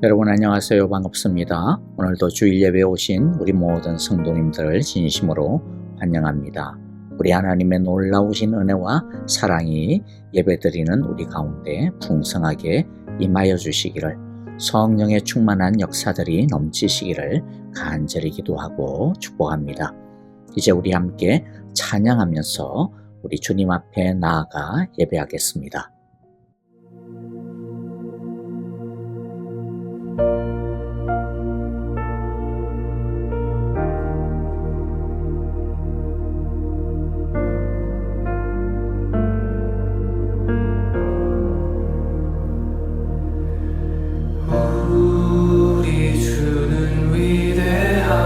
여러분 안녕하세요. 반갑습니다. 오늘도 주일 예배에 오신 우리 모든 성도님들을 진심으로 환영합니다. 우리 하나님의 놀라우신 은혜와 사랑이 예배드리는 우리 가운데 풍성하게 임하여 주시기를, 성령의 충만한 역사들이 넘치시기를 간절히 기도하고 축복합니다. 이제 우리 함께 찬양하면서 우리 주님 앞에 나아가 예배하겠습니다. 우리 주는 위대하며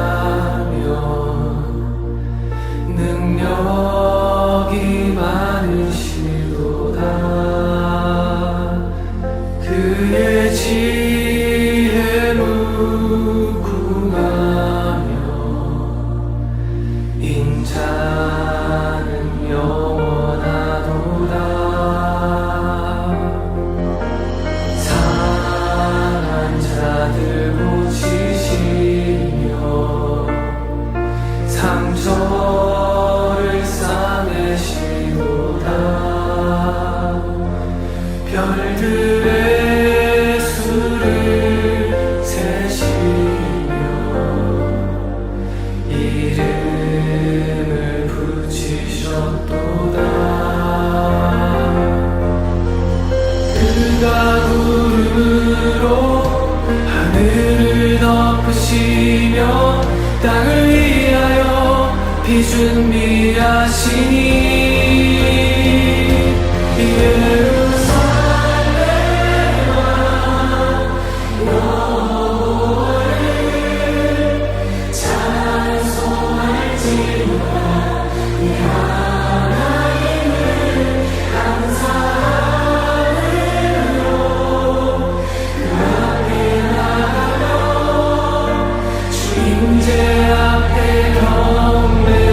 능력이 많으시도다. 그의 지혜로 구하며 인자는 영원하도다. 자들 고치시며 상처를 싸매시도다. 별들의 수를 세시며 이름을 붙이셨도다. 그가 구름으로 하늘을 덮으시며 땅을 위하여 비 준비하시니 예루살렘아 너를 찬송할지로다. 네 하나님을 감사함으로 그 앞에 나가며 임재 앞에 경배해.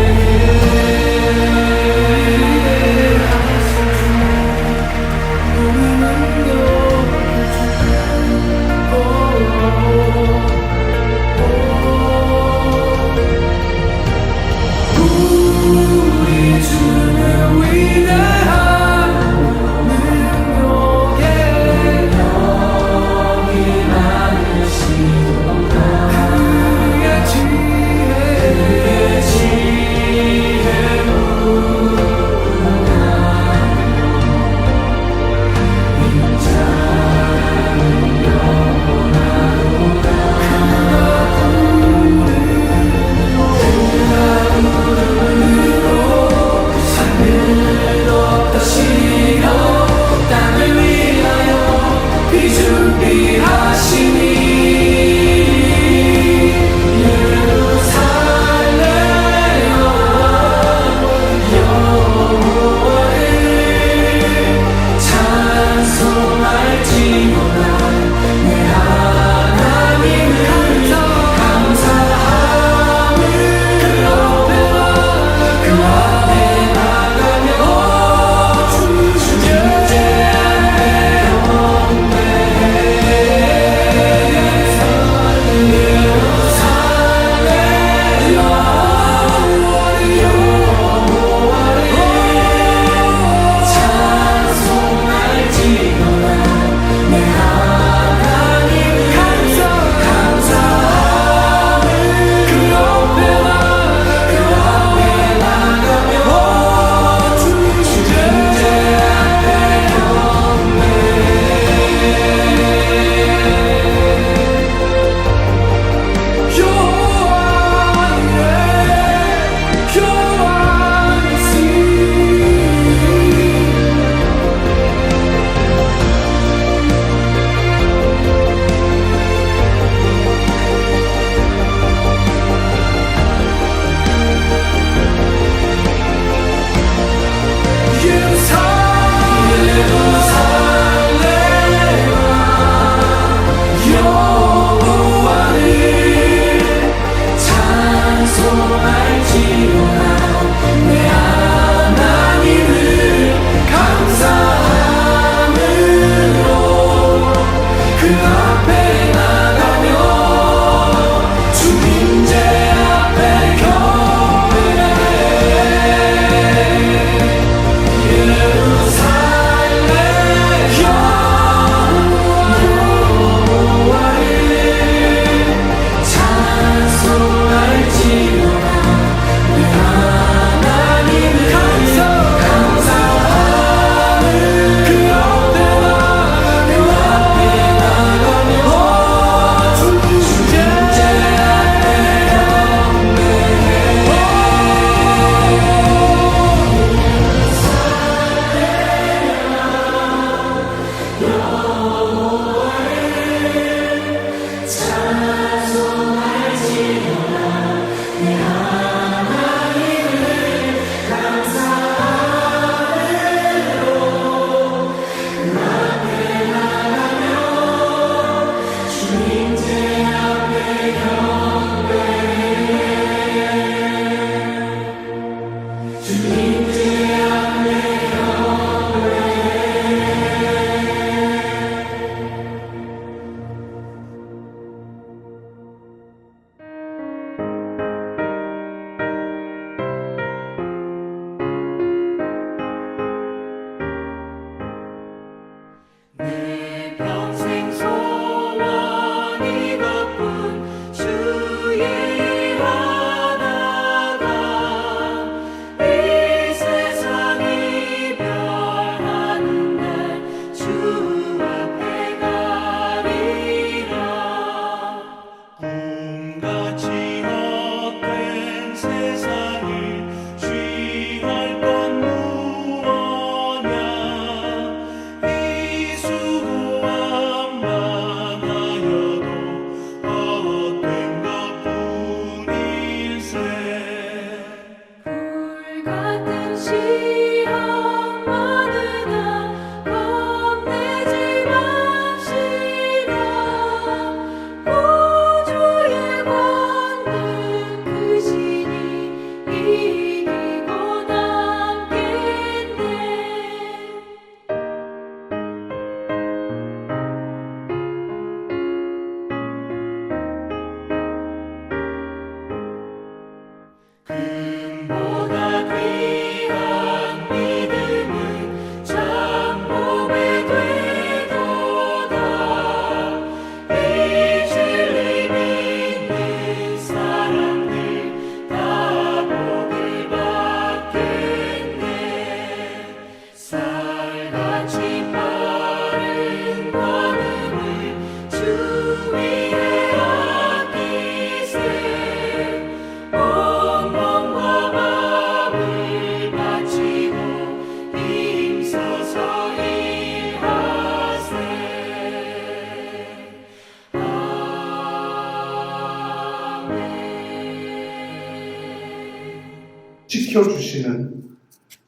지켜주시는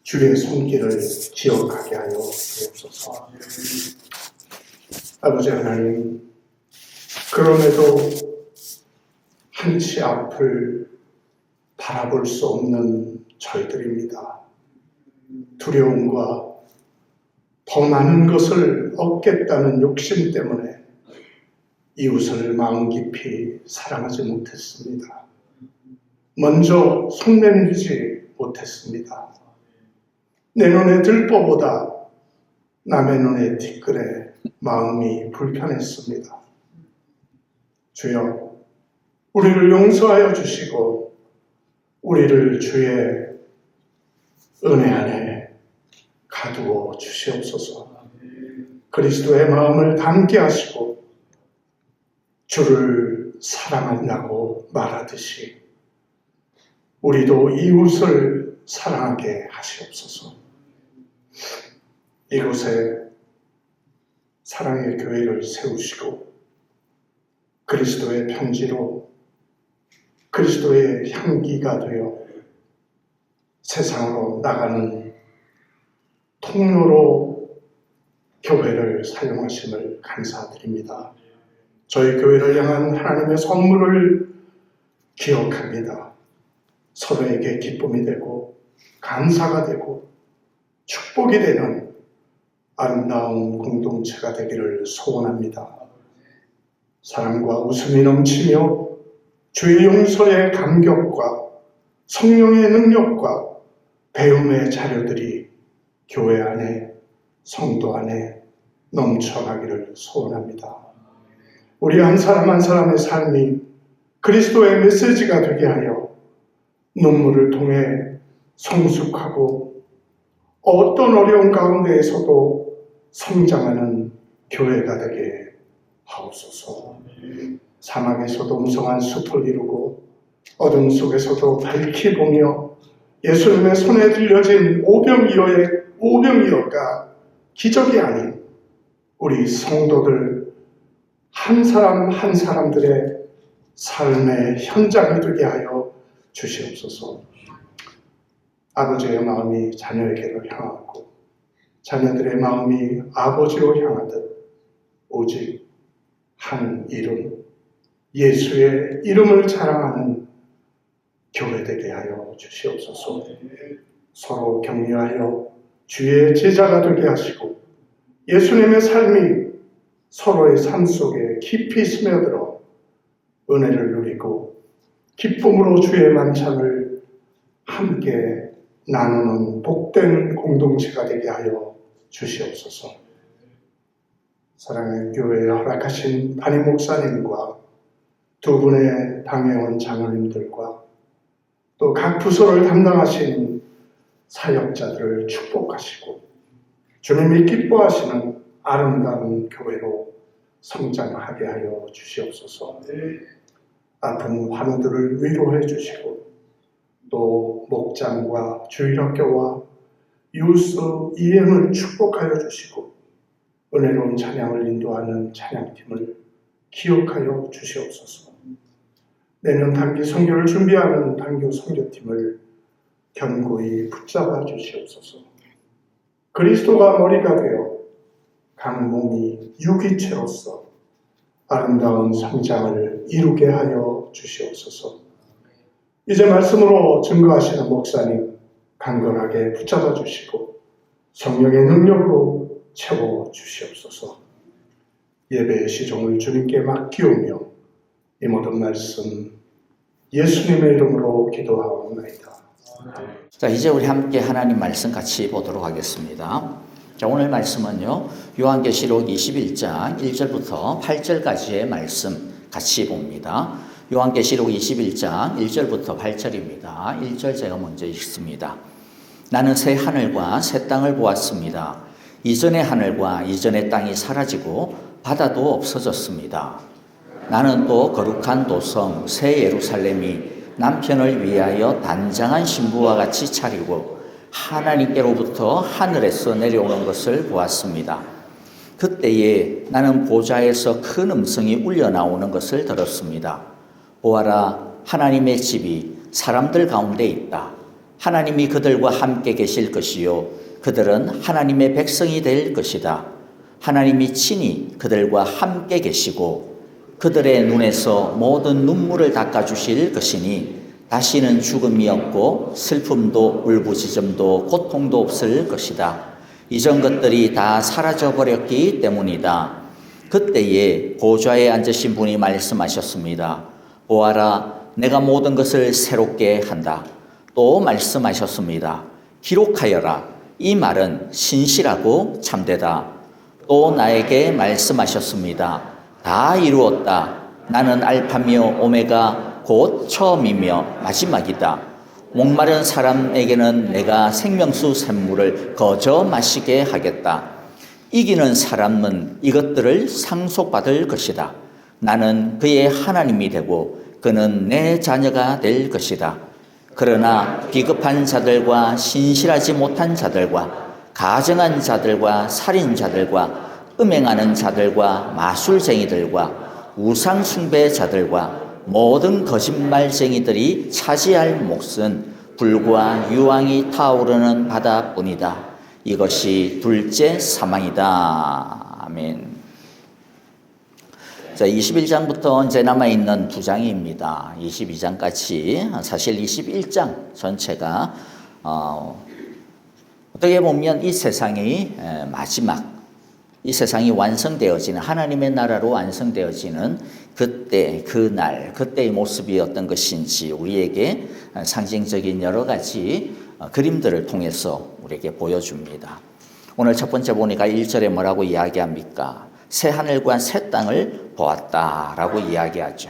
주의 손길을 기억하게 하여 주옵소서. 아버지 하나님, 그럼에도 한치 앞을 바라볼 수 없는 저희들입니다. 두려움과 더 많은 것을 얻겠다는 욕심 때문에 이웃을 마음 깊이 사랑하지 못했습니다. 먼저 손 내밀지 못했습니다. 내 눈에 들보보다 남의 눈에 티끌에 마음이 불편했습니다. 주여, 우리를 용서하여 주시고 우리를 주의 은혜 안에 가두어 주시옵소서. 그리스도의 마음을 담게 하시고 주를 사랑한다고 말하듯이 우리도 이웃을 사랑하게 하시옵소서. 이곳에 사랑의 교회를 세우시고 그리스도의 편지로 그리스도의 향기가 되어 세상으로 나가는 통로로 교회를 사용하심을 감사드립니다. 저희 교회를 향한 하나님의 선물을 기억합니다. 서로에게 기쁨이 되고 감사가 되고 축복이 되는 아름다운 공동체가 되기를 소원합니다. 사랑과 웃음이 넘치며 주의 용서의 감격과 성령의 능력과 배움의 자료들이 교회 안에, 성도 안에 넘쳐나기를 소원합니다. 우리 한 사람 한 사람의 삶이 그리스도의 메시지가 되게 하여 눈물을 통해 성숙하고 어떤 어려운 가운데에서도 성장하는 교회가 되게 하옵소서. 사막에서도 음성한 숲을 이루고 어둠 속에서도 밝히 보며 예수님의 손에 들려진 오병이어가 기적이 아닌 우리 성도들 한 사람 한 사람들의 삶의 현장이 되게 하여 주시옵소서. 아버지의 마음이 자녀에게로 향하고 자녀들의 마음이 아버지로 향하듯 오직 한 이름, 예수의 이름을 자랑하는 교회 되게 하여 주시옵소서. 서로 격려하여 주의 제자가 되게 하시고 예수님의 삶이 서로의 삶 속에 깊이 스며들어 은혜를 누리고 기쁨으로 주의 만찬을 함께 나누는 복된 공동체가 되게 하여 주시옵소서. 사랑의 교회에 허락하신 담임 목사님과 두 분의 당회원 장로님들과 또 각 부서를 담당하신 사역자들을 축복하시고 주님이 기뻐하시는 아름다운 교회로 성장하게 하여 주시옵소서. 아픈 환우들을 위로해 주시고 또 목장과 주일학교와 유스 EM을 축복하여 주시고 은혜로운 찬양을 인도하는 찬양팀을 기억하여 주시옵소서. 내년 단기 선교를 준비하는 단교 선교팀을 견고히 붙잡아 주시옵소서. 그리스도가 머리가 되어 각 몸이 유기체로서 아름다운 성장을 이루게 하여 주시옵소서. 이제 말씀으로 증거하시는 목사님 강건하게 붙잡아 주시고 성령의 능력으로 채워 주시옵소서. 예배의 시종을 주님께 맡기오며 이 모든 말씀 예수님의 이름으로 기도하옵나이다. 자, 이제 우리 함께 하나님 말씀 같이 보도록 하겠습니다. 자, 오늘 말씀은요, 요한계시록 21장 1절부터 8절까지의 말씀 같이 봅니다. 요한계시록 21장 1절부터 8절입니다. 1절 제가 먼저 읽습니다. 나는 새 하늘과 새 땅을 보았습니다. 이전의 하늘과 이전의 땅이 사라지고 바다도 없어졌습니다. 나는 또 거룩한 도성 새 예루살렘이 남편을 위하여 단장한 신부와 같이 차리고 하나님께로부터 하늘에서 내려오는 것을 보았습니다. 그때에 나는 보좌에서 큰 음성이 울려 나오는 것을 들었습니다. 보아라, 하나님의 집이 사람들 가운데 있다. 하나님이 그들과 함께 계실 것이요 그들은 하나님의 백성이 될 것이다. 하나님이 친히 그들과 함께 계시고 그들의 눈에서 모든 눈물을 닦아주실 것이니 다시는 죽음이 없고 슬픔도 울부짖음도 고통도 없을 것이다. 이전 것들이 다 사라져버렸기 때문이다. 그때에 보좌에 앉으신 분이 말씀하셨습니다. 보아라, 내가 모든 것을 새롭게 한다. 또 말씀하셨습니다. 기록하여라. 이 말은 신실하고 참되다. 또 나에게 말씀하셨습니다. 다 이루었다. 나는 알파며 오메가 곧 처음이며 마지막이다. 목마른 사람에게는 내가 생명수 샘물을 거저 마시게 하겠다. 이기는 사람은 이것들을 상속받을 것이다. 나는 그의 하나님이 되고 그는 내 자녀가 될 것이다. 그러나 비겁한 자들과 신실하지 못한 자들과 가증한 자들과 살인자들과 음행하는 자들과 마술쟁이들과 우상숭배자들과 모든 거짓말쟁이들이 차지할 몫은 불과 유황이 타오르는 바다뿐이다. 이것이 둘째 사망이다. 아멘. 자, 21장부터 이제 남아있는 두 장입니다. 22장까지 사실 21장 전체가 어떻게 보면 이 세상이 마지막, 이 세상이 완성되어지는 하나님의 나라로 완성되어지는 그때, 그날, 그때의 모습이 어떤 것인지 우리에게 상징적인 여러 가지 그림들을 통해서 우리에게 보여줍니다. 오늘 첫 번째 보니까 1절에 뭐라고 이야기합니까? 새 하늘과 새 땅을 보았다라고 이야기하죠.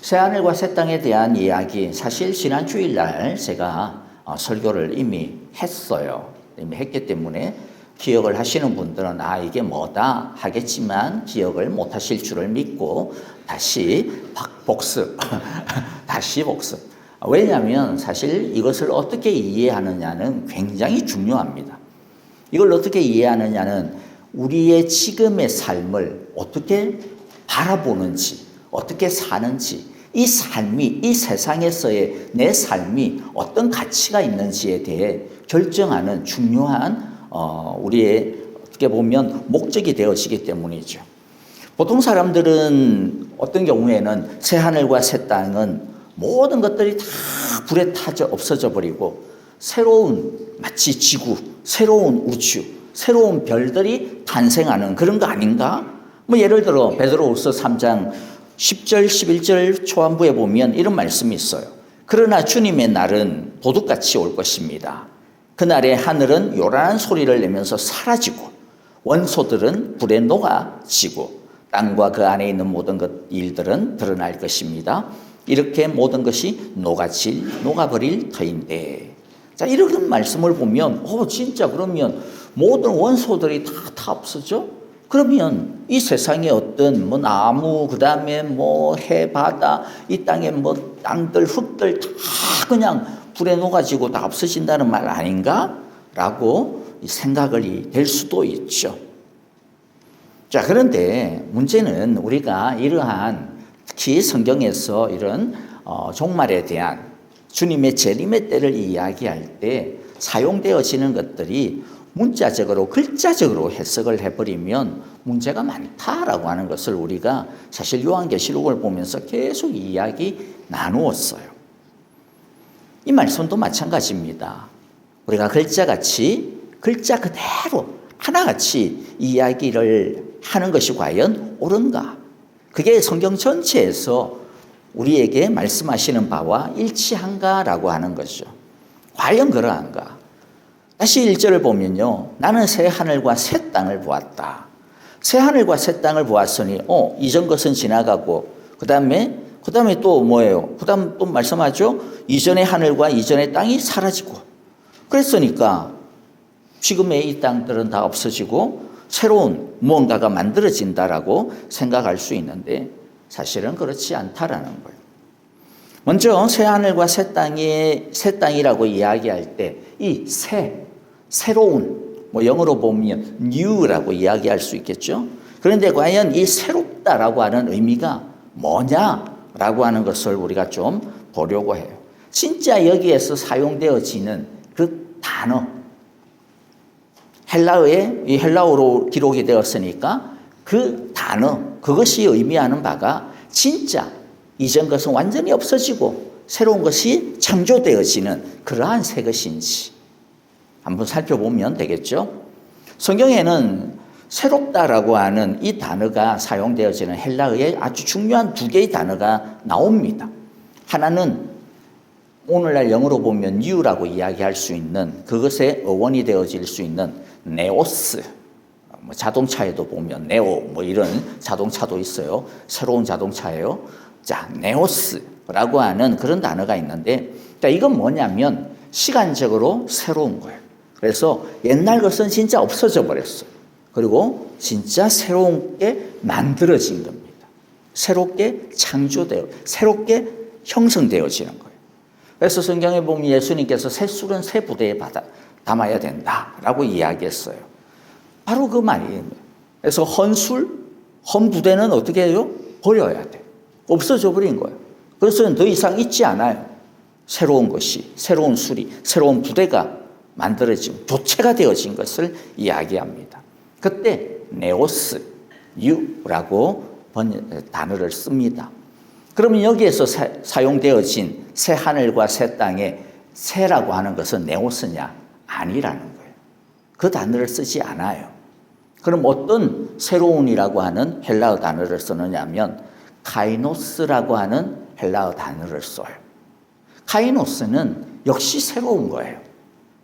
새 하늘과 새 땅에 대한 이야기, 사실 지난 주일날 제가 설교를 이미 했어요. 이미 했기 때문에 기억을 하시는 분들은 이게 뭐다 하겠지만 기억을 못 하실 줄을 믿고 다시 복습, 다시 복습. 왜냐하면 사실 이것을 어떻게 이해하느냐는 굉장히 중요합니다. 이걸 어떻게 이해하느냐는 우리의 지금의 삶을 어떻게 바라보는지, 어떻게 사는지, 이 삶이, 이 세상에서의 내 삶이 어떤 가치가 있는지에 대해 결정하는 중요한 우리의 어떻게 보면 목적이 되어지기 때문이죠. 보통 사람들은 어떤 경우에는 새 하늘과 새 땅은 모든 것들이 다 불에 타져 없어져 버리고 새로운 마치 지구, 새로운 우주, 새로운 별들이 탄생하는 그런 거 아닌가? 뭐 예를 들어 베드로후서 3장 10절, 11절 초반부에 보면 이런 말씀이 있어요. 그러나 주님의 날은 도둑같이 올 것입니다. 그날에 하늘은 요란한 소리를 내면서 사라지고 원소들은 불에 녹아지고 땅과 그 안에 있는 모든 일들은 드러날 것입니다. 이렇게 모든 것이 녹아버릴 터인데. 자, 이런 말씀을 보면 진짜 그러면 모든 원소들이 다 없어져? 그러면 이 세상에 어떤 나무, 그 다음에 해, 바다, 이 땅에 땅들, 흙들 다 그냥 불에 녹아지고 다 없어진다는 말 아닌가? 라고 생각이 될 수도 있죠. 자, 그런데 문제는 우리가 이러한 특히 성경에서 이런 종말에 대한 주님의 재림의 때를 이야기할 때 사용되어지는 것들이 문자적으로 글자적으로 해석을 해버리면 문제가 많다라고 하는 것을 우리가 사실 요한계시록을 보면서 계속 이야기 나누었어요. 이 말씀도 마찬가지입니다. 우리가 글자 그대로 하나같이 이야기를 하는 것이 과연 옳은가? 그게 성경 전체에서 우리에게 말씀하시는 바와 일치한가라고 하는 것이죠. 과연 그러한가? 다시 1절을 보면요. 나는 새 하늘과 새 땅을 보았다. 새 하늘과 새 땅을 보았으니 이전 것은 지나가고 그 다음에 또 뭐예요? 그 다음 또 말씀하죠. 이전의 하늘과 이전의 땅이 사라지고 그랬으니까 지금의 이 땅들은 다 없어지고 새로운 무언가가 만들어진다라고 생각할 수 있는데 사실은 그렇지 않다라는 거예요. 먼저 새 하늘과 새 땅이라고 이야기할 때 이 새로운 영어로 보면 new라고 이야기할 수 있겠죠. 그런데 과연 이 새롭다라고 하는 의미가 뭐냐라고 하는 것을 우리가 좀 보려고 해요. 진짜 여기에서 사용되어지는 그 단어, 이 헬라어로 기록이 되었으니까 그 단어, 그것이 의미하는 바가 진짜 이전 것은 완전히 없어지고 새로운 것이 창조되어지는 그러한 새 것인지 한번 살펴보면 되겠죠. 성경에는 새롭다라고 하는 이 단어가 사용되어지는 헬라어의 아주 중요한 두 개의 단어가 나옵니다. 하나는 오늘날 영어로 보면 new라고 이야기할 수 있는 그것의 어원이 되어질 수 있는 네오스, 자동차에도 보면 네오 이런 자동차도 있어요. 새로운 자동차예요. 자, 네오스라고 하는 그런 단어가 있는데, 자, 이건 뭐냐면 시간적으로 새로운 거예요. 그래서 옛날 것은 진짜 없어져 버렸어요. 그리고 진짜 새로운 게 만들어진 겁니다. 새롭게 창조되어, 새롭게 형성되어지는 거예요. 그래서 성경에 보면 예수님께서 새 술은 새 부대에 담아야 된다라고 이야기했어요. 바로 그 말이에요. 그래서 헌술, 헌부대는 어떻게 해요? 버려야 돼. 없어져 버린 거예요. 그래서 더 이상 있지 않아요. 새로운 것이, 새로운 술이, 새로운 부대가 만들어지고 교체가 되어진 것을 이야기합니다. 그때 네오스, 뉴라고 단어를 씁니다. 그러면 여기에서 사용되어진 새 하늘과 새 땅에 새라고 하는 것은 네오스냐? 아니라는 거예요. 그 단어를 쓰지 않아요. 그럼 어떤 새로운이라고 하는 헬라어 단어를 쓰느냐면 카이노스라고 하는 헬라어 단어를 써요. 카이노스는 역시 새로운 거예요.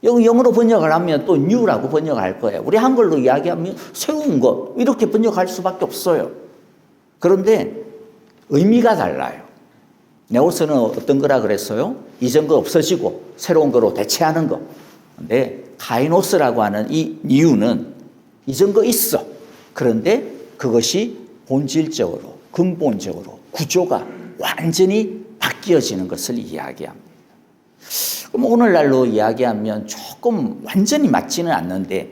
영어로 번역을 하면 또 new라고 번역할 거예요. 우리 한글로 이야기하면 새로운 것 이렇게 번역할 수밖에 없어요. 그런데 의미가 달라요. 네오스는 어떤 거라 그랬어요? 이전 거 없어지고 새로운 거로 대체하는 거. 근데 카이노스라고 하는 이 new는 이전 거 있어. 그런데 그것이 본질적으로, 근본적으로 구조가 완전히 바뀌어지는 것을 이야기합니다. 그럼 오늘날로 이야기하면 조금 완전히 맞지는 않는데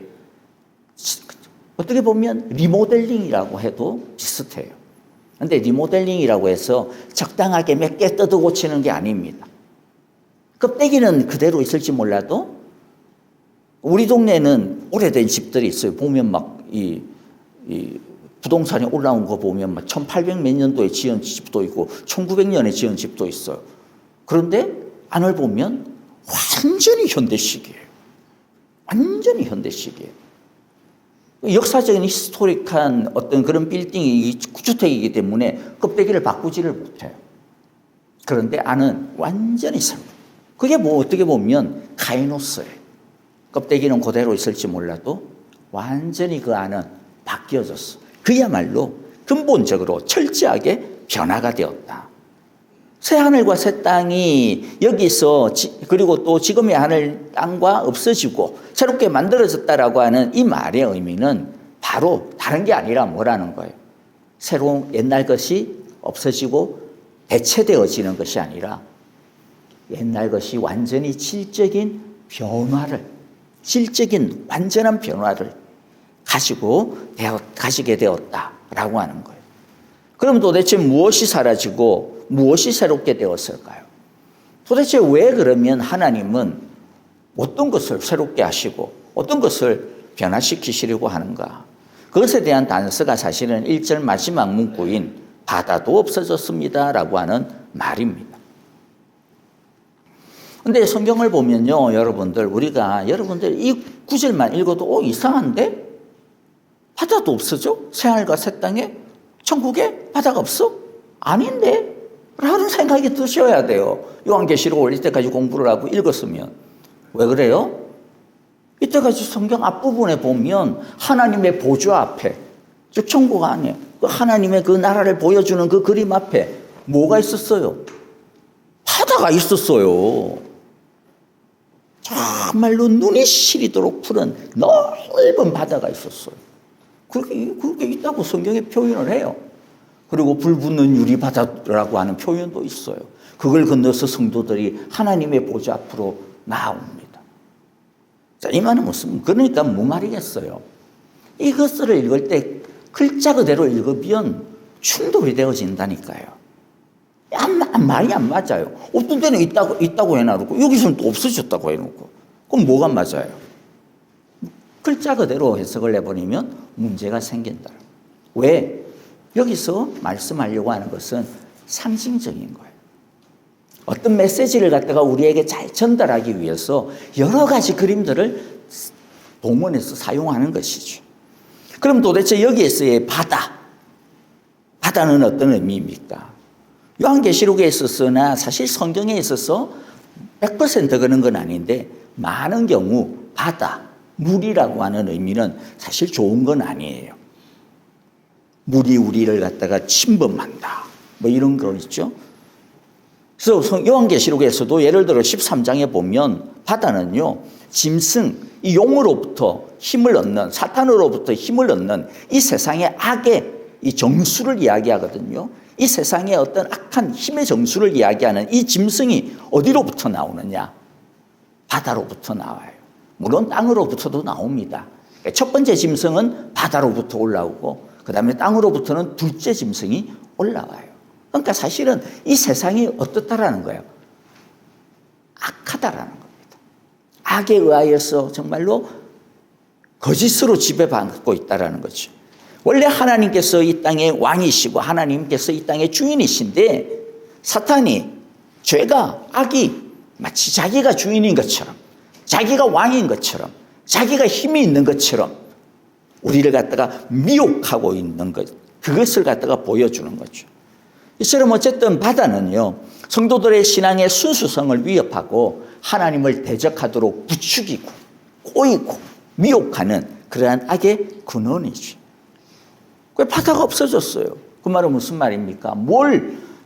어떻게 보면 리모델링이라고 해도 비슷해요. 그런데 리모델링이라고 해서 적당하게 몇 개 뜯어 고치는 게 아닙니다. 껍데기는 그대로 있을지 몰라도 우리 동네에는 오래된 집들이 있어요. 보면 막 이 부동산이 올라온 거 보면 막 1800 몇 년도에 지은 집도 있고 1900년에 지은 집도 있어요. 그런데 안을 보면 완전히 현대식이에요. 완전히 현대식이에요. 역사적인 히스토릭한 어떤 그런 빌딩이 주택이기 때문에 껍데기를 바꾸지를 못해요. 그런데 안은 완전히 새로워요. 그게 뭐 어떻게 보면 카이노스예요. 껍데기는 그대로 있을지 몰라도 완전히 그 안은 바뀌어졌어. 그야말로 근본적으로 철저하게 변화가 되었다. 새 하늘과 새 땅이 여기서 그리고 또 지금의 하늘 땅과 없어지고 새롭게 만들어졌다라고 하는 이 말의 의미는 바로 다른 게 아니라 뭐라는 거예요? 새로운 옛날 것이 없어지고 대체되어지는 것이 아니라 옛날 것이 완전히 질적인 변화를, 질적인 완전한 변화를 가지게 되었다라고 하는 거예요. 그럼 도대체 무엇이 사라지고 무엇이 새롭게 되었을까요? 도대체 왜 그러면 하나님은 어떤 것을 새롭게 하시고 어떤 것을 변화시키시려고 하는가? 그것에 대한 단서가 사실은 1절 마지막 문구인 바다도 없어졌습니다라고 하는 말입니다. 근데 성경을 보면요, 여러분들 이 구절만 읽어도 이상한데? 바다도 없어져? 새하늘과 새 땅에? 천국에 바다가 없어? 아닌데? 라는 생각이 드셔야 돼요. 요한계시록 올릴 때까지 공부를 하고 읽었으면. 왜 그래요? 이때까지 성경 앞부분에 보면 하나님의 보좌 앞에, 즉 천국 안에 그 하나님의 그 나라를 보여주는 그 그림 앞에 뭐가 있었어요? 바다가 있었어요. 정말로 눈이 시리도록 푸른 넓은 바다가 있었어요. 그렇게 있다고 성경에 표현을 해요. 그리고 불붙는 유리바다라고 하는 표현도 있어요. 그걸 건너서 성도들이 하나님의 보좌 앞으로 나옵니다. 자, 이 말은 무슨, 그러니까 뭐 말이겠어요? 이것을 읽을 때 글자 그대로 읽으면 충돌이 되어진다니까요. 말이 안 맞아요. 어떤 데는 있다고 해놔놓고 여기서는 또 없어졌다고 해놓고. 그럼 뭐가 맞아요? 글자 그대로 해석을 해버리면 문제가 생긴다. 왜? 여기서 말씀하려고 하는 것은 상징적인 거예요. 어떤 메시지를 갖다가 우리에게 잘 전달하기 위해서 여러 가지 그림들을 동원해서 사용하는 것이죠. 그럼 도대체 여기에서의 바다는 어떤 의미입니까? 요한계시록에 있어서나 사실 성경에 있어서 100% 그런 건 아닌데 많은 경우 바다, 물이라고 하는 의미는 사실 좋은 건 아니에요. 물이 우리를 갖다가 침범한다. 뭐 이런 거 있죠. 그래서 요한계시록에서도 예를 들어 13장에 보면 바다는요, 짐승, 이 용으로부터 힘을 얻는, 사탄으로부터 힘을 얻는 이 세상의 악의 이 정수를 이야기하거든요. 이 세상의 어떤 악한 힘의 정수를 이야기하는 이 짐승이 어디로부터 나오느냐? 바다로부터 나와요. 물론 땅으로부터도 나옵니다. 첫 번째 짐승은 바다로부터 올라오고 그 다음에 땅으로부터는 둘째 짐승이 올라와요. 그러니까 사실은 이 세상이 어떻다라는 거예요? 악하다라는 겁니다. 악에 의하여서 정말로 거짓으로 지배받고 있다라는 거죠. 원래 하나님께서 이 땅의 왕이시고 하나님께서 이 땅의 주인이신데 사탄이, 죄가, 악이 마치 자기가 주인인 것처럼, 자기가 왕인 것처럼, 자기가 힘이 있는 것처럼 우리를 갖다가 미혹하고 있는 것, 그것을 갖다가 보여주는 거죠. 이처럼 어쨌든 바다는요, 성도들의 신앙의 순수성을 위협하고 하나님을 대적하도록 부추기고 꼬이고 미혹하는 그러한 악의 근원이죠. 왜 바다가 없어졌어요? 그 말은 무슨 말입니까?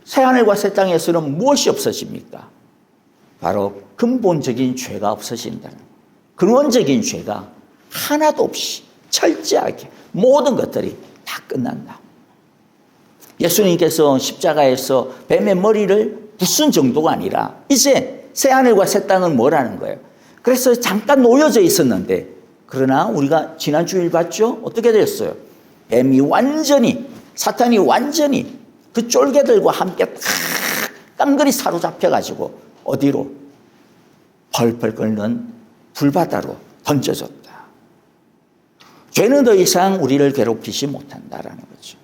새하늘과 새 땅에서는 무엇이 없어집니까? 바로 근본적인 죄가 없어진다는, 근원적인 죄가 하나도 없이 철저하게 모든 것들이 다 끝난다. 예수님께서 십자가에서 뱀의 머리를 부순 정도가 아니라 이제 새하늘과 새 땅은 뭐라는 거예요? 그래서 잠깐 놓여져 있었는데, 그러나 우리가 지난 주일 봤죠? 어떻게 됐어요? 뱀이 완전히, 사탄이 완전히 그 쫄개들과 함께 깡그리 사로잡혀가지고 어디로? 펄펄 끓는 불바다로 던져졌다. 죄는 더 이상 우리를 괴롭히지 못한다라는 거죠.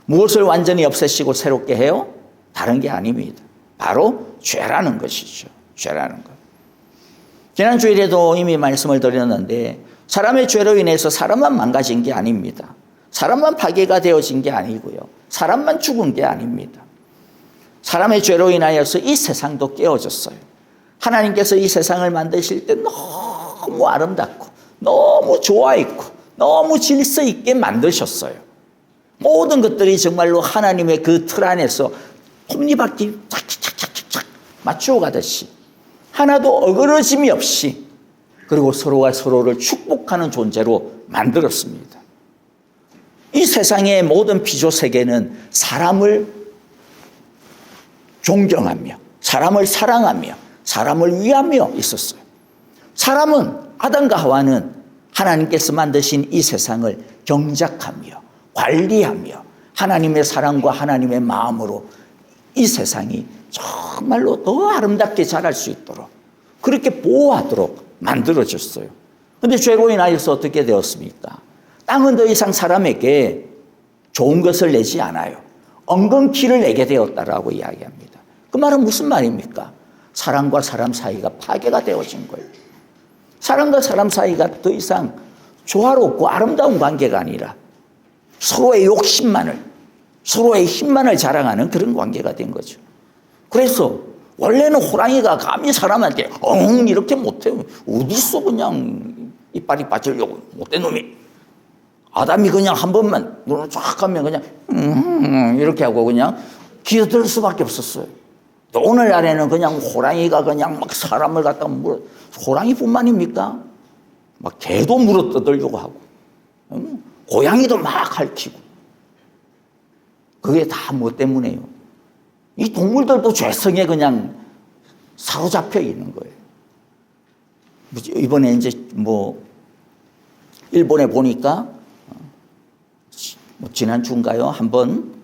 무엇을 완전히 없애시고 새롭게 해요? 다른 게 아닙니다. 바로 죄라는 것이죠. 죄라는 것. 지난 주일에도 이미 말씀을 드렸는데 사람의 죄로 인해서 사람만 망가진 게 아닙니다. 사람만 파괴가 되어진 게 아니고요. 사람만 죽은 게 아닙니다. 사람의 죄로 인하여서 이 세상도 깨어졌어요. 하나님께서 이 세상을 만드실 때 너무 아름답고 너무 좋아있고 너무 질서 있게 만드셨어요. 모든 것들이 정말로 하나님의 그 틀 안에서 톱니바퀴 착착착착착 맞추어 가듯이 하나도 어그러짐이 없이, 그리고 서로가 서로를 축복하는 존재로 만들었습니다. 이 세상의 모든 피조 세계는 사람을 존경하며 사람을 사랑하며 사람을 위하며 있었어요. 사람은, 아담과 하와는 하나님께서 만드신 이 세상을 경작하며 관리하며 하나님의 사랑과 하나님의 마음으로 이 세상이 정말로 더 아름답게 자랄 수 있도록 그렇게 보호하도록 만들어졌어요. 그런데 죄로 인하여서 어떻게 되었습니까? 땅은 더 이상 사람에게 좋은 것을 내지 않아요. 엉겅퀴를 내게 되었다라고 이야기합니다. 그 말은 무슨 말입니까? 사람과 사람 사이가 파괴가 되어진 거예요. 사람과 사람 사이가 더 이상 조화롭고 아름다운 관계가 아니라 서로의 욕심만을, 서로의 힘만을 자랑하는 그런 관계가 된 거죠. 그래서 원래는 호랑이가 감히 사람한테 이렇게 못해요. 어디서 그냥 이빨이 빠지려고 못된 놈이. 아담이 그냥 한 번만 눈을 쫙 하면 그냥 이렇게 하고 그냥 기어들 수밖에 없었어요. 또 오늘날에는 그냥 호랑이가 그냥 막 사람을 갖다가 호랑이뿐만입니까? 막 개도 물어 뜯으려고 하고 고양이도 막 핥히고. 그게 다 뭐 때문에요? 이 동물들도 죄성에 그냥 사로잡혀 있는 거예요. 이번에 이제 일본에 보니까 지난주인가요? 한번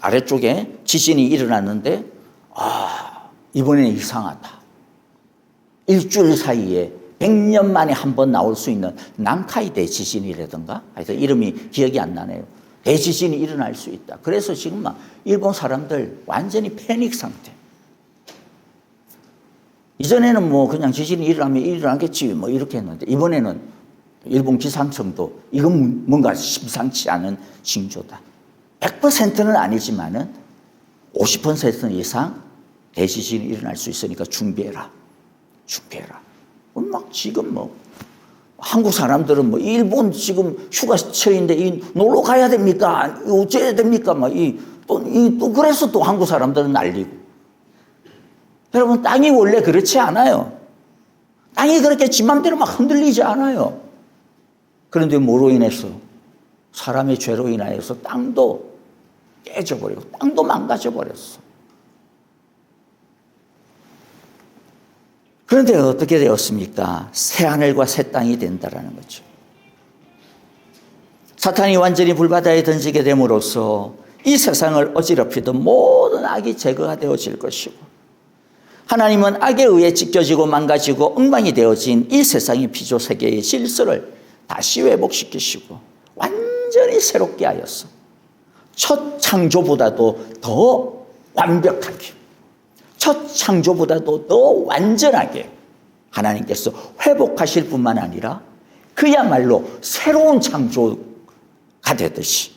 아래쪽에 지진이 일어났는데 이번에는 이상하다. 일주일 사이에 100년 만에 한 번 나올 수 있는 난카이 대지진이라든가 하여튼 이름이 기억이 안 나네요. 대지진이 일어날 수 있다. 그래서 지금 막 일본 사람들 완전히 패닉 상태. 이전에는 뭐 그냥 지진이 일어나면 일어나겠지 뭐 이렇게 했는데 이번에는 일본 기상청도 이건 뭔가 심상치 않은 징조다. 100%는 아니지만은 50% 이상 대지진이 일어날 수 있으니까 준비해라. 막 지금 뭐 한국 사람들은 뭐 일본 지금 휴가철인데 놀러 가야 됩니까? 어째야 됩니까? 또 그래서 또 한국 사람들은 난리고. 여러분 땅이 원래 그렇지 않아요. 땅이 그렇게 지 맘대로 막 흔들리지 않아요. 그런데 뭐로 인해서 사람의 죄로 인하여서 땅도 깨져버리고 땅도 망가져버렸어. 그런데 어떻게 되었습니까? 새하늘과 새 땅이 된다라는 거죠. 사탄이 완전히 불바다에 던지게 됨으로써 이 세상을 어지럽히던 모든 악이 제거가 되어질 것이고 하나님은 악에 의해 찢겨지고 망가지고 엉망이 되어진 이 세상의 피조세계의 질서를 다시 회복시키시고 완전히 새롭게 하였어. 첫 창조보다도 더 완벽하게 첫 창조보다도 더 완전하게 하나님께서 회복하실 뿐만 아니라 그야말로 새로운 창조가 되듯이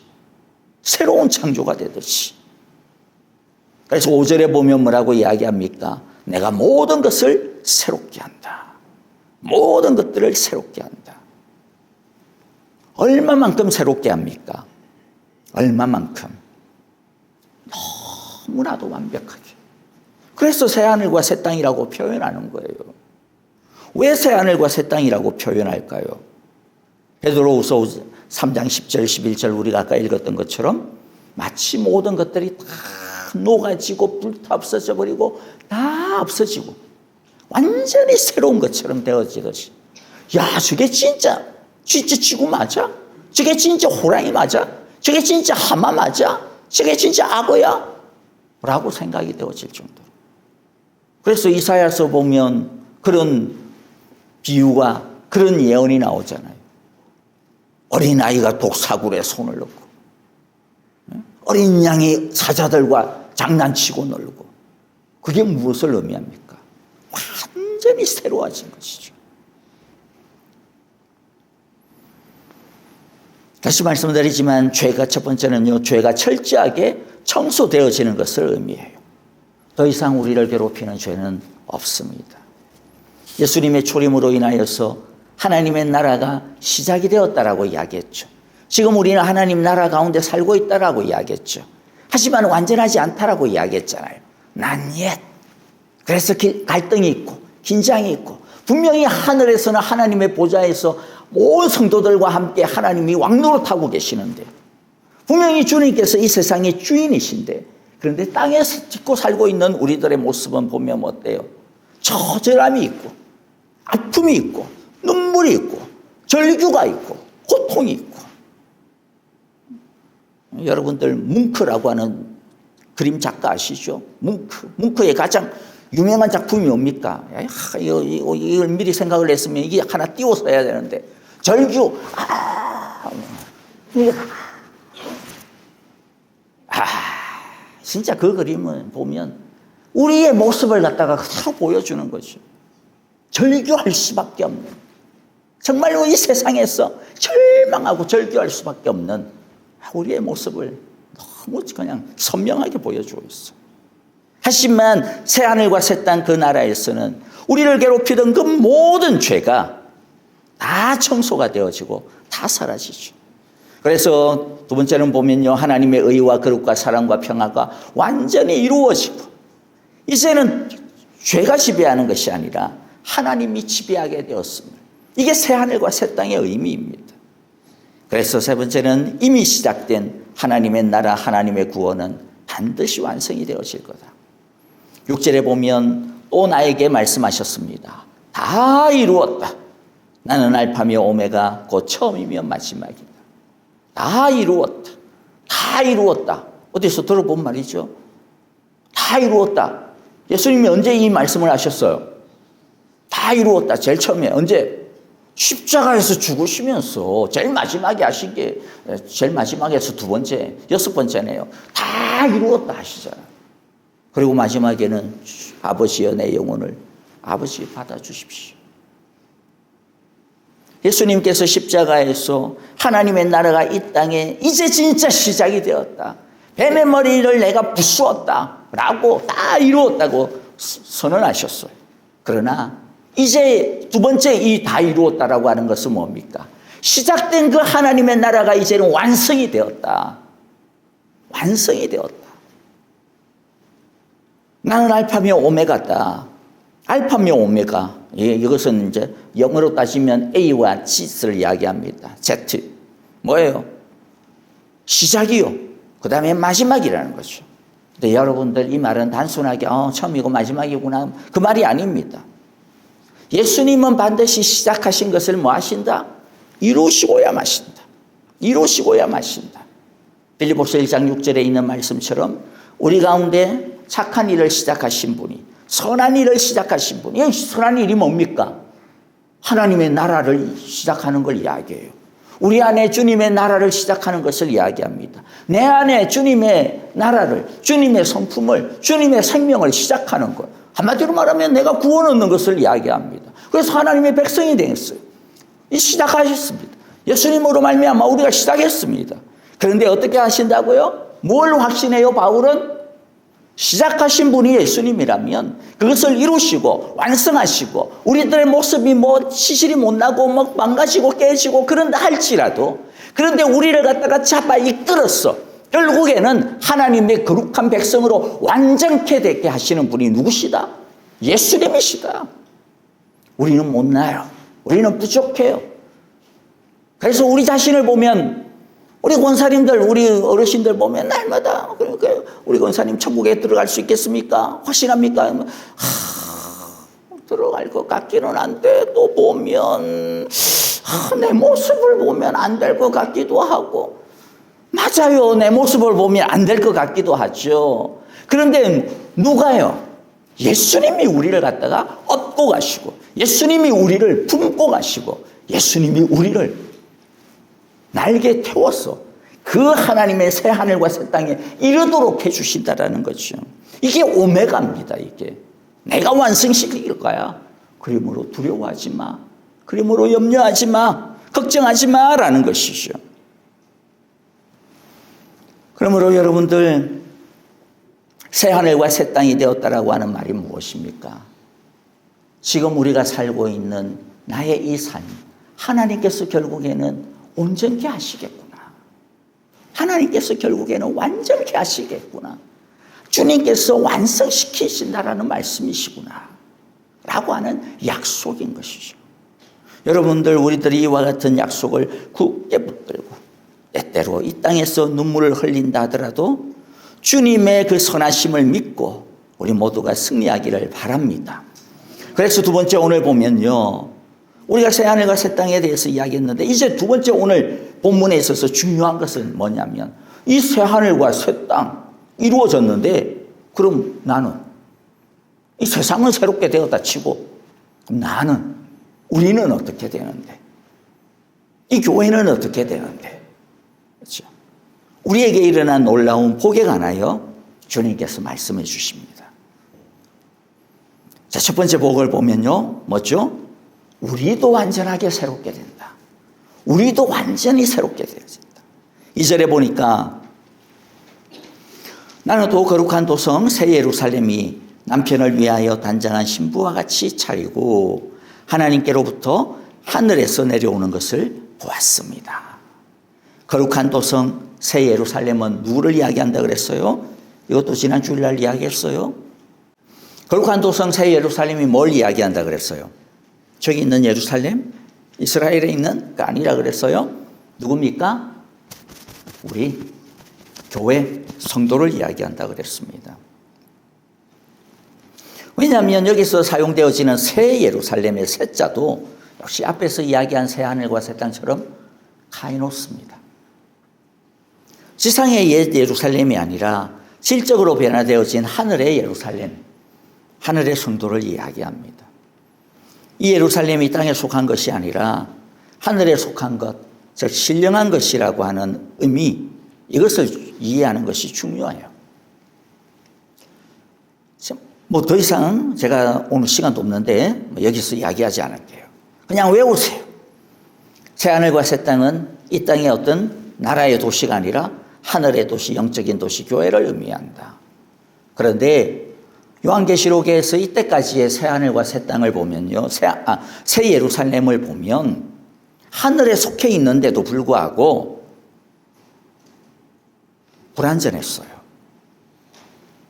그래서 5절에 보면 뭐라고 이야기합니까? 내가 모든 것을 새롭게 한다. 모든 것들을 새롭게 한다. 얼마만큼 새롭게 합니까? 얼마만큼? 너무나도 완벽하게. 그래서 새하늘과 새 땅이라고 표현하는 거예요. 왜 새하늘과 새 땅이라고 표현할까요? 베드로후서 3장 10절 11절 우리가 아까 읽었던 것처럼 마치 모든 것들이 다 녹아지고 불타 없어져 버리고 다 없어지고 완전히 새로운 것처럼 되어지듯이 야 저게 진짜 지구 맞아? 저게 진짜 호랑이 맞아? 저게 진짜 하마 맞아? 저게 진짜 악어야? 라고 생각이 되어질 정도로. 그래서 이사야서 보면 그런 비유가 그런 예언이 나오잖아요. 어린아이가 독사굴에 손을 넣고 어린 양이 사자들과 장난치고 놀고 그게 무엇을 의미합니까? 완전히 새로워진 것이죠. 다시 말씀드리지만 죄가 첫 번째는요. 죄가 철저하게 청소되어지는 것을 의미해요. 더 이상 우리를 괴롭히는 죄는 없습니다. 예수님의 초림으로 인하여서 하나님의 나라가 시작이 되었다라고 이야기했죠. 지금 우리는 하나님 나라 가운데 살고 있다라고 이야기했죠. 하지만 완전하지 않다라고 이야기했잖아요. Not yet. 그래서 갈등이 있고 긴장이 있고 분명히 하늘에서는 하나님의 보좌에서 온 성도들과 함께 하나님이 왕노릇하고 계시는데 분명히 주님께서 이 세상의 주인이신데 그런데 땅에서 짓고 살고 있는 우리들의 모습은 보면 어때요? 처절함이 있고 아픔이 있고 눈물이 있고 절규가 있고 고통이 있고 여러분들 뭉크라고 하는 그림 작가 아시죠? 뭉크의 가장 유명한 작품이 뭡니까? 이걸 미리 생각을 했으면 이게 하나 띄워서 해야 되는데 절규 진짜 그 그림을 보면 우리의 모습을 갖다가 그대로 보여주는 거죠. 절규할 수밖에 없는 정말로 이 세상에서 절망하고 절규할 수밖에 없는 우리의 모습을 너무 그냥 선명하게 보여주고 있어. 하지만 새하늘과 새 땅 그 나라에서는 우리를 괴롭히던 그 모든 죄가 다 청소가 되어지고 다 사라지죠. 그래서 두 번째는 보면요. 하나님의 의와 거룩과 사랑과 평화가 완전히 이루어지고 이제는 죄가 지배하는 것이 아니라 하나님이 지배하게 되었습니다. 이게 새하늘과 새 땅의 의미입니다. 그래서 세 번째는 이미 시작된 하나님의 나라 하나님의 구원은 반드시 완성이 되어질 거다. 6절에 보면 또 나에게 말씀하셨습니다. 다 이루었다. 나는 알파며 오메가 곧 처음이며 마지막이다. 다 이루었다. 다 이루었다. 어디서 들어본 말이죠? 다 이루었다. 예수님이 언제 이 말씀을 하셨어요? 다 이루었다. 제일 처음에 언제? 십자가에서 죽으시면서 제일 마지막에 하신 게 제일 마지막에서 두 번째, 여섯 번째네요. 다 이루었다 하시잖아요. 그리고 마지막에는 아버지여 내 영혼을 아버지 받아주십시오. 예수님께서 십자가에서 하나님의 나라가 이 땅에 이제 진짜 시작이 되었다. 뱀의 머리를 내가 부수었다 라고 다 이루었다고 선언하셨어요. 그러나 이제 두 번째 이 다 이루었다라고 하는 것은 뭡니까? 시작된 그 하나님의 나라가 이제는 완성이 되었다. 완성이 되었다. 나는 알파며 오메가다. 알파며 오메가. 이것은 이제 영어로 따지면 A와 Z를 이야기합니다. Z. 뭐예요? 시작이요. 그 다음에 마지막이라는 거죠. 근데 여러분들 이 말은 단순하게 처음이고 마지막이구나 그 말이 아닙니다. 예수님은 반드시 시작하신 것을 뭐 하신다? 이루시고야 마신다. 이루시고야 마신다. 빌립보서 1장 6절에 있는 말씀처럼 우리 가운데 착한 일을 시작하신 분이, 선한 일을 시작하신 분이, 이 선한 일이 뭡니까? 하나님의 나라를 시작하는 걸 이야기해요. 우리 안에 주님의 나라를 시작하는 것을 이야기합니다. 내 안에 주님의 나라를, 주님의 성품을, 주님의 생명을 시작하는 것. 한마디로 말하면 내가 구원 얻는 것을 이야기합니다. 그래서 하나님의 백성이 되었어요. 시작하셨습니다. 예수님으로 말미암아 우리가 시작했습니다. 그런데 어떻게 하신다고요? 뭘 확신해요? 바울은 시작하신 분이 예수님이라면 그것을 이루시고 완성하시고 우리들의 모습이 뭐 시실이 못나고 뭐 망가지고 깨지고 그런다 할지라도 그런데 우리를 갖다가 잡아 이끌었어. 결국에는 하나님의 거룩한 백성으로 완전케 되게 하시는 분이 누구시다? 예수님이시다. 우리는 못나요. 우리는 부족해요. 그래서 우리 자신을 보면 우리 권사님들, 우리 어르신들 보면 날마다 그러니까 우리 권사님 천국에 들어갈 수 있겠습니까? 확신합니까? 들어갈 것 같기는 한데 또 보면 내 모습을 보면 안 될 것 같기도 하고 맞아요. 내 모습을 보면 안 될 것 같기도 하죠. 그런데 누가요? 예수님이 우리를 갖다가 업고 가시고 예수님이 우리를 품고 가시고 예수님이 우리를 날개 태워서 그 하나님의 새 하늘과 새 땅에 이르도록 해주신다라는 거죠. 이게 오메가입니다. 이게 내가 완성시킬 거야. 그러므로 두려워하지 마. 그러므로 염려하지 마. 걱정하지 마라는 것이죠. 그러므로 여러분들 새 하늘과 새 땅이 되었다라고 하는 말이 무엇입니까? 지금 우리가 살고 있는 나의 이 삶, 하나님께서 결국에는 온전케 하시겠구나. 하나님께서 결국에는 완전케 하시겠구나. 주님께서 완성시키신다라는 말씀이시구나. 라고 하는 약속인 것이죠. 여러분들 우리들이 이와 같은 약속을 굳게 붙들고 때때로 이 땅에서 눈물을 흘린다 하더라도 주님의 그 선하심을 믿고 우리 모두가 승리하기를 바랍니다. 그래서 두 번째 오늘 보면요. 우리가 새 하늘과 새 땅에 대해서 이야기했는데 이제 두 번째 오늘 본문에 있어서 중요한 것은 뭐냐면 이 새 하늘과 새 땅 이루어졌는데 그럼 나는 이 세상은 새롭게 되었다 치고 나는 우리는 어떻게 되는데 이 교회는 어떻게 되는데 그렇죠? 우리에게 일어난 놀라운 복에 관하여 주님께서 말씀해 주십니다. 자, 첫 번째 복을 보면요. 뭐죠? 우리도 완전하게 새롭게 된다. 우리도 완전히 새롭게 되어진다. 2절에 보니까 나는 또 거룩한 도성 새 예루살렘이 남편을 위하여 단장한 신부와 같이 차리고 하나님께로부터 하늘에서 내려오는 것을 보았습니다. 거룩한 도성 새 예루살렘은 누구를 이야기한다 그랬어요? 이것도 지난 주일날 이야기했어요. 거룩한 도성 새 예루살렘이 뭘 이야기한다 그랬어요? 저기 있는 예루살렘? 이스라엘에 있는 거 아니라 그랬어요? 누굽니까? 우리 교회 성도를 이야기한다 그랬습니다. 왜냐하면 여기서 사용되어지는 새 예루살렘의 새자도 역시 앞에서 이야기한 새 하늘과 새 땅처럼 카이노스입니다. 지상의 옛 예루살렘이 아니라 질적으로 변화되어진 하늘의 예루살렘, 하늘의 성도를 이야기합니다. 이 예루살렘이 땅에 속한 것이 아니라 하늘에 속한 것, 즉 신령한 것이라고 하는 의미, 이것을 이해하는 것이 중요해요. 뭐 더 이상 제가 오늘 시간도 없는데 여기서 이야기하지 않을게요. 그냥 외우세요. 새하늘과 새 땅은 이 땅의 어떤 나라의 도시가 아니라 하늘의 도시, 영적인 도시, 교회를 의미한다. 그런데 요한계시록에서 이때까지의 새하늘과 새 땅을 보면요, 새 예루살렘을 보면 하늘에 속해 있는데도 불구하고 불완전했어요.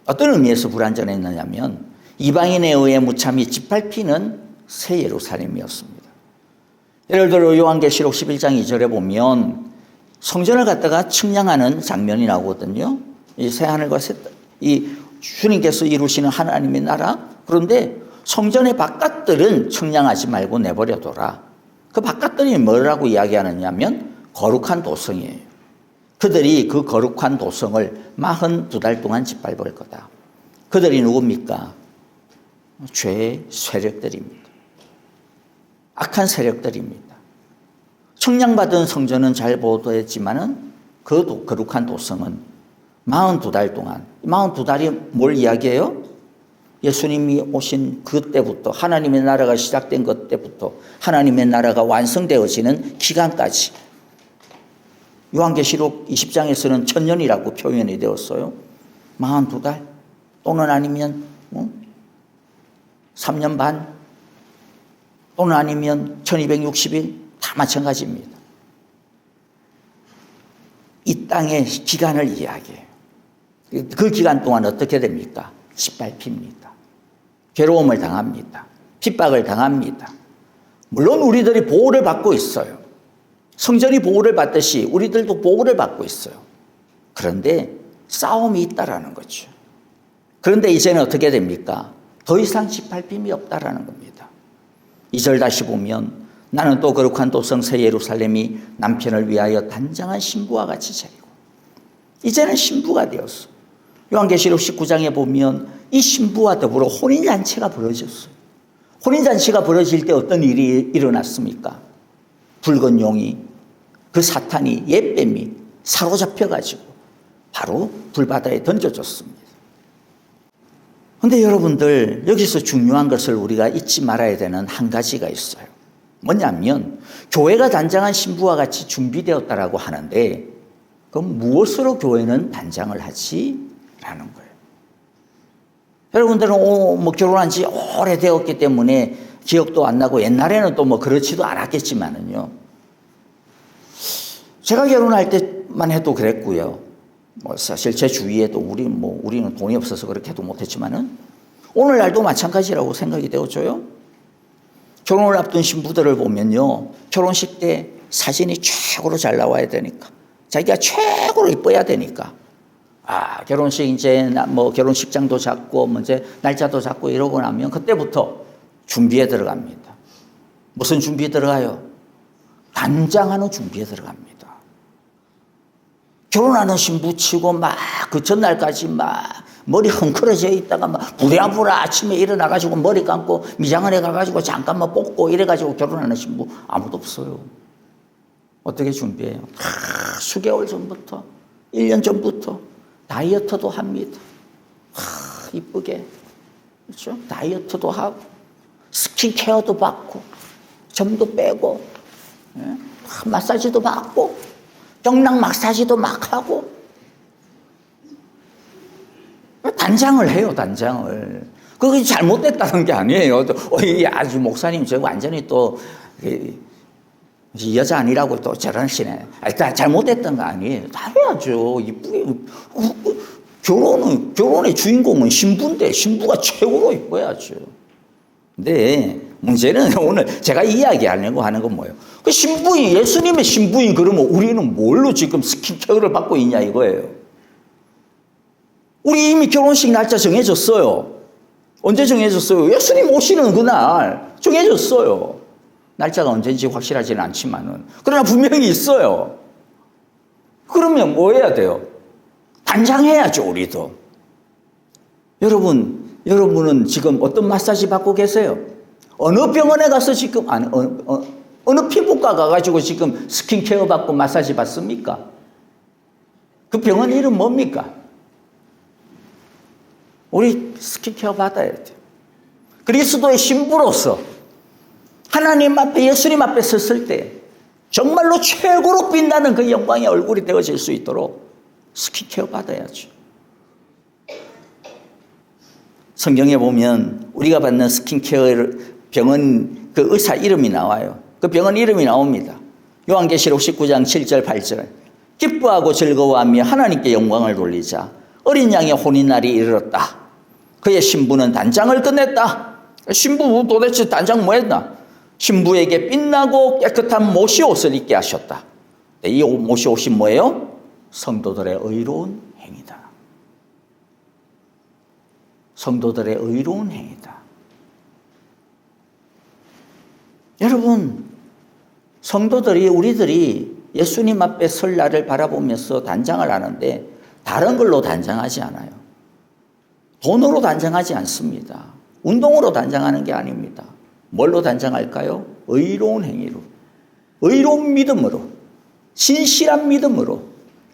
어떤 의미에서 불완전했느냐면 이방인에 의해 무참히 짓밟히는 새 예루살렘이었습니다. 예를 들어 요한계시록 11장 2절에 보면 성전을 갖다가 측량하는 장면이 나오거든요. 이 새하늘과 새 땅, 이 주님께서 이루시는 하나님의 나라. 그런데 성전의 바깥들은 측량하지 말고 내버려둬라. 그 바깥들이 뭐라고 이야기하느냐면 거룩한 도성이에요. 그들이 그 거룩한 도성을 42달 동안 짓밟을 거다. 그들이 누굽니까? 죄의 세력들입니다. 악한 세력들입니다. 측량받은 성전은 잘 보호됐지만은 그 거룩한 도성은 42달 동안, 42달이 뭘 이야기해요? 예수님이 오신 그때부터, 하나님의 나라가 시작된 그때부터 하나님의 나라가 완성되어지는 기간까지, 요한계시록 20장에서는 1000년이라고 표현이 되었어요. 42달 또는 아니면 3년 반 또는 아니면 1260일 다 마찬가지입니다. 이 땅의 기간을 이야기해요. 그 기간 동안 어떻게 됩니까? 짓밟힙니다. 괴로움을 당합니다. 핍박을 당합니다. 물론 우리들이 보호를 받고 있어요. 성전이 보호를 받듯이 우리들도 보호를 받고 있어요. 그런데 싸움이 있다라는 거죠. 그런데 이제는 어떻게 됩니까? 더 이상 짓밟힘이 없다라는 겁니다. 2절 다시 보면 나는 또 거룩한 도성 새 예루살렘이 남편을 위하여 단장한 신부와 같이 자리고, 이제는 신부가 되었어. 요한계시록 19장에 보면 이 신부와 더불어 혼인잔치가 벌어졌어요. 혼인잔치가 벌어질 때 어떤 일이 일어났습니까? 붉은 용이, 그 사탄이, 옛뱀이 사로잡혀가지고 바로 불바다에 던져졌습니다. 그런데 여러분들, 여기서 중요한 것을 우리가 잊지 말아야 되는 한 가지가 있어요. 뭐냐면 교회가 단장한 신부와 같이 준비되었다라고 하는데, 그럼 무엇으로 교회는 단장을 하지? 라는 거예요. 여러분들은 뭐 결혼한 지 오래되었기 때문에 기억도 안 나고, 옛날에는 또 뭐 그렇지도 않았겠지만은요, 제가 결혼할 때만 해도 그랬고요. 뭐 사실 제 주위에도 우리는 돈이 없어서 그렇게 해도 못했지만은 오늘날도 마찬가지라고 생각이 되어져요. 결혼을 앞둔 신부들을 보면요, 결혼식 때 사진이 최고로 잘 나와야 되니까, 자기가 최고로 이뻐야 되니까, 결혼식 이제 뭐 결혼식장도 잡고 뭐 이제 날짜도 잡고 이러고 나면 그때부터 준비에 들어갑니다. 무슨 준비에 들어가요? 단장하는 준비에 들어갑니다. 결혼하는 신부 치고 막 그 전날까지 막 머리 헝클어져 있다가 막 부랴부랴 아침에 일어나가지고 머리 감고 미장원에 가가지고 잠깐만 뽑고 이래가지고 결혼하는 신부 아무도 없어요. 어떻게 준비해요? 수개월 전부터, 1년 전부터 다이어트도 합니다. 이쁘게. 그렇죠? 다이어트도 하고, 스킨케어도 받고, 점도 빼고, 마사지도 받고, 경락 마사지도 막 하고, 단장을 해요, 단장을. 그게 잘못됐다는 게 아니에요. 아주 목사님, 저 완전히 또, 여자 아니라고 또 저러시네. 다 잘못됐던 거 아니에요. 다 해야죠. 이쁘게. 결혼의 주인공은 신부인데, 신부가 최고로 이뻐야죠. 근데 문제는 오늘 제가 이야기하려고 하는 건 뭐예요? 그 신부인, 예수님의 신부인, 그러면 우리는 뭘로 지금 스킨케어를 받고 있냐 이거예요. 우리 이미 결혼식 날짜 정해졌어요. 언제 정해졌어요? 예수님 오시는 그날 정해졌어요. 날짜가 언제인지 확실하지는 않지만은, 그러나 분명히 있어요. 그러면 뭐 해야 돼요? 단장해야죠, 우리도. 여러분은 지금 어떤 마사지 받고 계세요? 어느 병원에 가서 지금, 어느 피부과 가가지고 지금 스킨케어 받고 마사지 받습니까? 그 병원 이름 뭡니까? 우리 스킨케어 받아야 돼요. 그리스도의 신부로서 하나님 앞에, 예수님 앞에 섰을 때 정말로 최고로 빛나는 그 영광의 얼굴이 되어질 수 있도록 스킨케어 받아야죠. 성경에 보면 우리가 받는 스킨케어 병원 그 의사 이름이 나와요. 그 병원 이름이 나옵니다. 요한계시록 19장 7절 8절. 기뻐하고 즐거워하며 하나님께 영광을 돌리자. 어린 양의 혼인날이 이르렀다. 그의 신부는 단장을 끝냈다. 신부 도대체 단장 뭐 했나? 신부에게 빛나고 깨끗한 못이 옷을 입게 하셨다. 이 못이 옷이 뭐예요? 성도들의 의로운 행위다. 성도들의 의로운 행위다. 여러분, 성도들이, 우리들이 예수님 앞에 설 날을 바라보면서 단장을 하는데 다른 걸로 단장하지 않아요. 돈으로 단장하지 않습니다. 운동으로 단장하는 게 아닙니다. 뭘로 단장할까요? 의로운 행위로, 의로운 믿음으로, 신실한 믿음으로,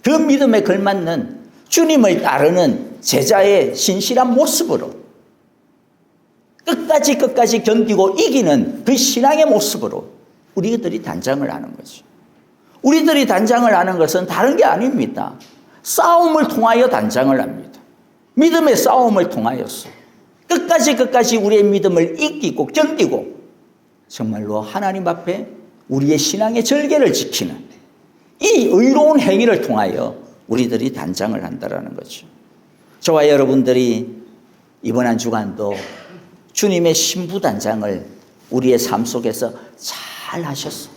그 믿음에 걸맞는 주님을 따르는 제자의 신실한 모습으로, 끝까지 견디고 이기는 그 신앙의 모습으로 우리들이 단장을 하는 거죠. 우리들이 단장을 하는 것은 다른 게 아닙니다. 싸움을 통하여 단장을 합니다. 믿음의 싸움을 통하여서 끝까지 우리의 믿음을 이기고 견디고 정말로 하나님 앞에 우리의 신앙의 절개를 지키는 이 의로운 행위를 통하여 우리들이 단장을 한다는 거죠. 저와 여러분들이 이번 한 주간도 주님의 신부 단장을 우리의 삶 속에서 잘 하셨어.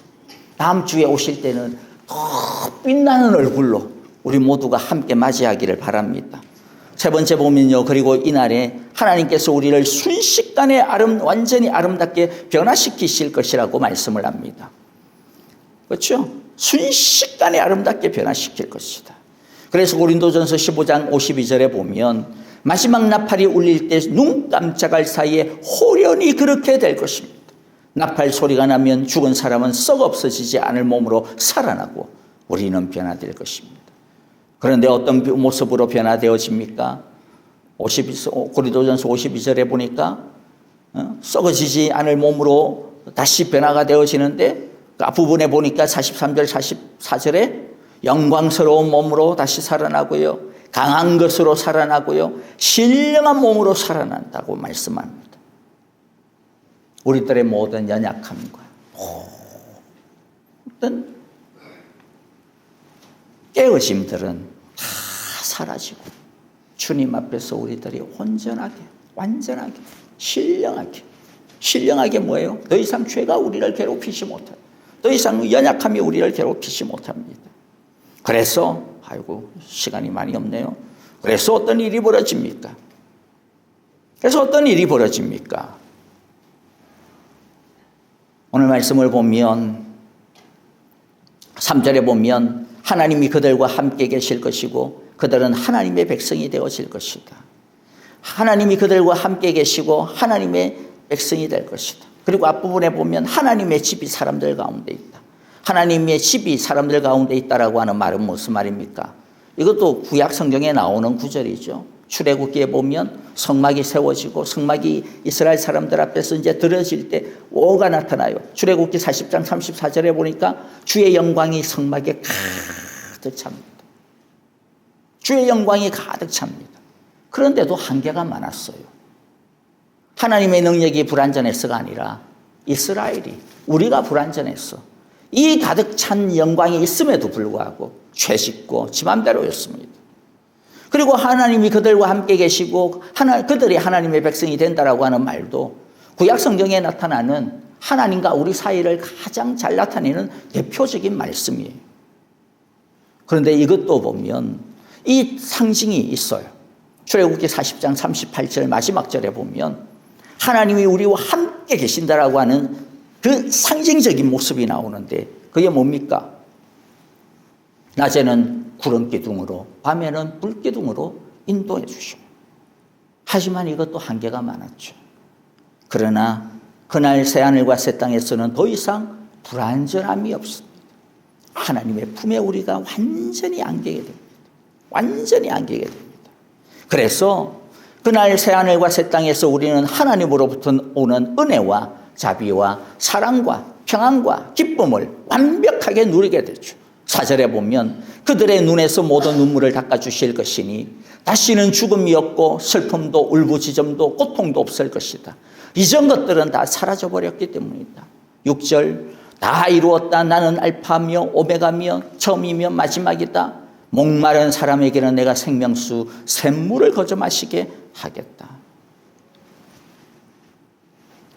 다음 주에 오실 때는 더 빛나는 얼굴로 우리 모두가 함께 맞이하기를 바랍니다. 세 번째 보면요. 그리고 이날에 하나님께서 우리를 순식간에 완전히 아름답게 변화시키실 것이라고 말씀을 합니다. 그렇죠? 순식간에 아름답게 변화시킬 것이다. 그래서 고린도전서 15장 52절에 보면 마지막 나팔이 울릴 때 눈 깜짝할 사이에 호련히 그렇게 될 것입니다. 나팔 소리가 나면 죽은 사람은 썩 없어지지 않을 몸으로 살아나고 우리는 변화될 것입니다. 그런데 어떤 모습으로 변화되어집니까? 고린도전서 52절에 보니까 썩어지지 않을 몸으로 다시 변화가 되어지는데 그 앞부분에 보니까 43절 44절에 영광스러운 몸으로 다시 살아나고요. 강한 것으로 살아나고요. 신령한 몸으로 살아난다고 말씀합니다. 우리들의 모든 연약함과 어떤 깨어짐들은 다 사라지고 주님 앞에서 우리들이 온전하게, 완전하게, 신령하게 뭐예요? 더 이상 죄가 우리를 괴롭히지 못합니다. 더 이상 연약함이 우리를 괴롭히지 못합니다. 그래서 시간이 많이 없네요. 그래서 어떤 일이 벌어집니까? 오늘 말씀을 보면 3절에 보면 하나님이 그들과 함께 계실 것이고 그들은 하나님의 백성이 되어질 것이다. 하나님이 그들과 함께 계시고 하나님의 백성이 될 것이다. 그리고 앞부분에 보면 하나님의 집이 사람들 가운데 있다. 하나님의 집이 사람들 가운데 있다라고 하는 말은 무슨 말입니까? 이것도 구약 성경에 나오는 구절이죠. 출애굽기에 보면 성막이 세워지고 성막이 이스라엘 사람들 앞에서 이제 들어질 때 뭐가 나타나요? 출애굽기 40장 34절에 보니까 주의 영광이 성막에 가득 찹니다. 주의 영광이 가득 찹니다. 그런데도 한계가 많았어요. 하나님의 능력이 불완전해서가 아니라 이스라엘이, 우리가 불완전했어. 이 가득 찬 영광이 있음에도 불구하고 죄짓고 지 맘대로였습니다. 그리고 하나님이 그들과 함께 계시고 그들이 하나님의 백성이 된다라고 하는 말도 구약 성경에 나타나는 하나님과 우리 사이를 가장 잘 나타내는 대표적인 말씀이에요. 그런데 이것도 보면 이 상징이 있어요. 출애굽기 40장 38절 마지막 절에 보면 하나님이 우리와 함께 계신다라고 하는 그 상징적인 모습이 나오는데 그게 뭡니까? 낮에는 구름 기둥으로 밤에는 불 기둥으로 인도해 주시고 하지만 이것도 한계가 많았죠. 그러나 그날 새하늘과 새 땅에서는 더 이상 불안전함이 없습니다. 하나님의 품에 우리가 완전히 안기게 됩니다. 완전히 안기게 됩니다. 그래서 그날 새하늘과 새 땅에서 우리는 하나님으로부터 오는 은혜와 자비와 사랑과 평안과 기쁨을 완벽하게 누리게 되죠. 4절에 보면 그들의 눈에서 모든 눈물을 닦아주실 것이니 다시는 죽음이 없고 슬픔도 울부짖음도 고통도 없을 것이다. 이전 것들은 다 사라져버렸기 때문이다. 6절 다 이루었다. 나는 알파며 오메가며 처음이며 마지막이다. 목마른 사람에게는 내가 생명수 샘물을 거저 마시게 하겠다.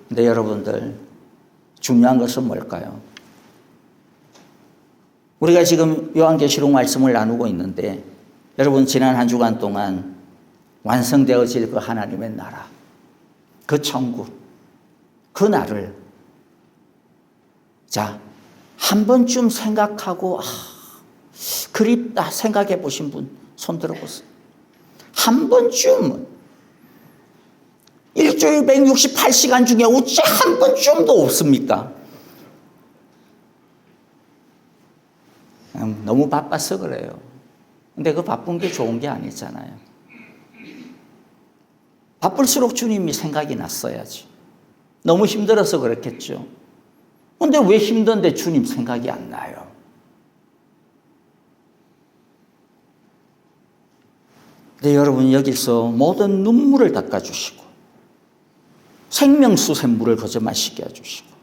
근데 여러분들 중요한 것은 뭘까요? 우리가 지금 요한계시록 말씀을 나누고 있는데 여러분 지난 한 주간 동안 완성되어질 그 하나님의 나라, 그 천국, 그 날을 자, 한 번쯤 생각하고 그립다 생각해 보신 분 손 들어보세요. 한 번쯤 일주일 168시간 중에 어째 한 번쯤도 없습니까? 너무 바빠서 그래요. 근데 그 바쁜 게 좋은 게 아니잖아요. 바쁠수록 주님이 생각이 났어야지. 너무 힘들어서 그렇겠죠. 근데 왜 힘든데 주님 생각이 안 나요? 근데 여러분 여기서 모든 눈물을 닦아주시고 생명수 샘물을 거저 마시게 해주시고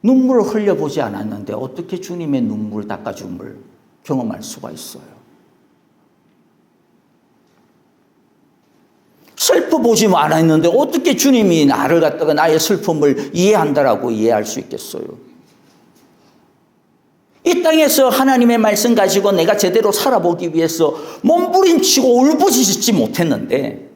눈물을 흘려보지 않았는데 어떻게 주님의 눈물 닦아줌을 경험할 수가 있어요? 슬퍼보지 않았는데 어떻게 주님이 나를 갖다가 나의 슬픔을 이해한다라고 이해할 수 있겠어요? 이 땅에서 하나님의 말씀 가지고 내가 제대로 살아보기 위해서 몸부림치고 울부짖지 못했는데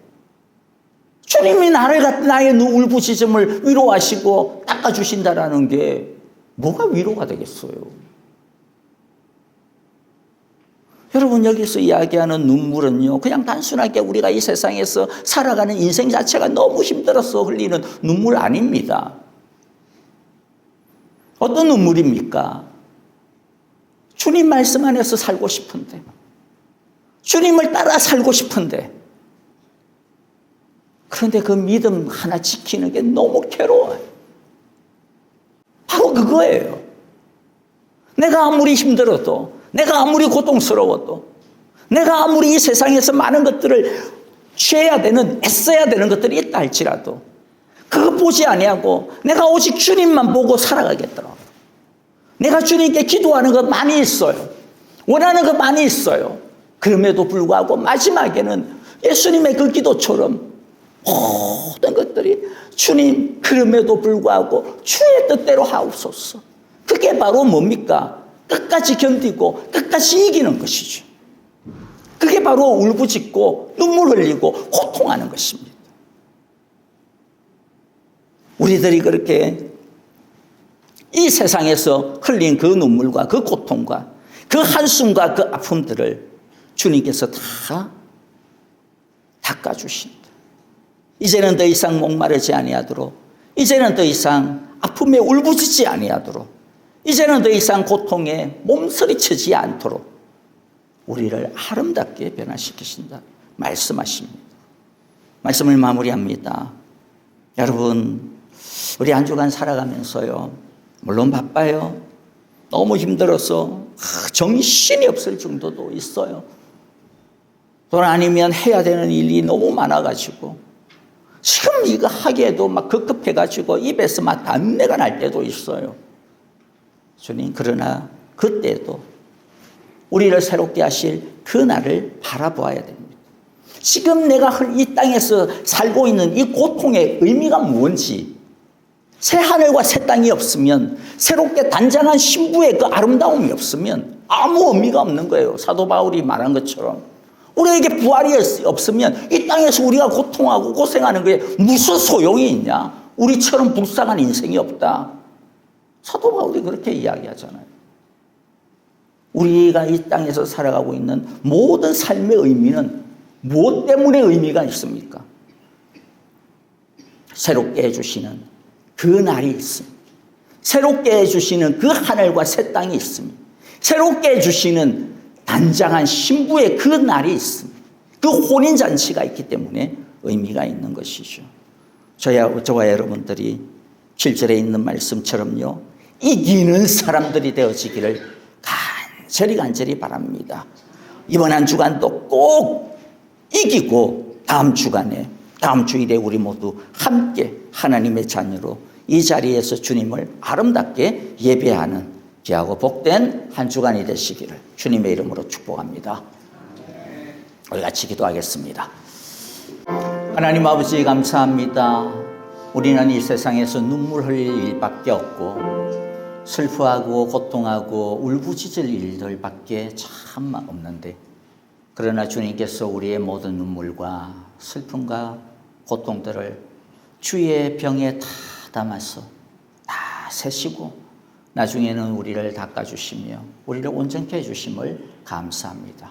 주님이 나의 울부짖음을 위로하시고 닦아주신다라는 게 뭐가 위로가 되겠어요? 여러분 여기서 이야기하는 눈물은요 그냥 단순하게 우리가 이 세상에서 살아가는 인생 자체가 너무 힘들어서 흘리는 눈물 아닙니다. 어떤 눈물입니까? 주님 말씀 안에서 살고 싶은데 주님을 따라 살고 싶은데 그런데 그 믿음 하나 지키는 게 너무 괴로워요. 바로 그거예요. 내가 아무리 힘들어도 내가 아무리 고통스러워도 내가 아무리 이 세상에서 많은 것들을 취해야 되는 애써야 되는 것들이 있다 할지라도 그거 보지 아니하고 내가 오직 주님만 보고 살아가겠더라고요. 내가 주님께 기도하는 것 많이 있어요. 원하는 것 많이 있어요. 그럼에도 불구하고 마지막에는 예수님의 그 기도처럼 모든 것들이 주님 그럼에도 불구하고 주의 뜻대로 하옵소서. 그게 바로 뭡니까? 끝까지 견디고 끝까지 이기는 것이죠. 그게 바로 울부짖고 눈물 흘리고 고통하는 것입니다. 우리들이 그렇게 이 세상에서 흘린 그 눈물과 그 고통과 그 한숨과 그 아픔들을 주님께서 다 닦아주신다. 이제는 더 이상 목마르지 아니하도록, 이제는 더 이상 아픔에 울부짖지 아니하도록, 이제는 더 이상 고통에 몸서리치지 않도록 우리를 아름답게 변화시키신다 말씀하십니다. 말씀을 마무리합니다. 여러분 우리 한 주간 살아가면서요 물론 바빠요. 너무 힘들어서 정신이 없을 정도도 있어요. 또 아니면 해야 되는 일이 너무 많아가지고 지금 이거 하기에도 막 급급해가지고 입에서 막 단내가 날 때도 있어요. 주님 그러나 그때도 우리를 새롭게 하실 그 날을 바라보아야 됩니다. 지금 내가 이 땅에서 살고 있는 이 고통의 의미가 뭔지 새 하늘과 새 땅이 없으면 새롭게 단장한 신부의 그 아름다움이 없으면 아무 의미가 없는 거예요. 사도 바울이 말한 것처럼 우리에게 부활이 없으면 이 땅에서 우리가 고통하고 고생하는 게 무슨 소용이 있냐? 우리처럼 불쌍한 인생이 없다. 사도 바울이 그렇게 이야기하잖아요. 우리가 이 땅에서 살아가고 있는 모든 삶의 의미는 무엇 때문에 의미가 있습니까? 새롭게 해주시는 그 날이 있습니다. 새롭게 해주시는 그 하늘과 새 땅이 있습니다. 새롭게 해주시는 단장한 신부의 그 날이 있습니다. 그 혼인잔치가 있기 때문에 의미가 있는 것이죠. 저와 여러분들이 7절에 있는 말씀처럼요, 이기는 사람들이 되어지기를 간절히 바랍니다. 이번 한 주간도 꼭 이기고 다음 주일에 우리 모두 함께 하나님의 자녀로 이 자리에서 주님을 아름답게 예배하는 귀하고 복된 한 주간이 되시기를 주님의 이름으로 축복합니다. 우리 같이 기도하겠습니다. 하나님 아버지 감사합니다. 우리는 이 세상에서 눈물 흘릴 일밖에 없고 슬퍼하고 고통하고 울부짖을 일들밖에 참 없는데, 그러나 주님께서 우리의 모든 눈물과 슬픔과 고통들을 주의 병에 다 담아서 다 세시고 나중에는 우리를 닦아주시며 우리를 온전케 해주심을 감사합니다.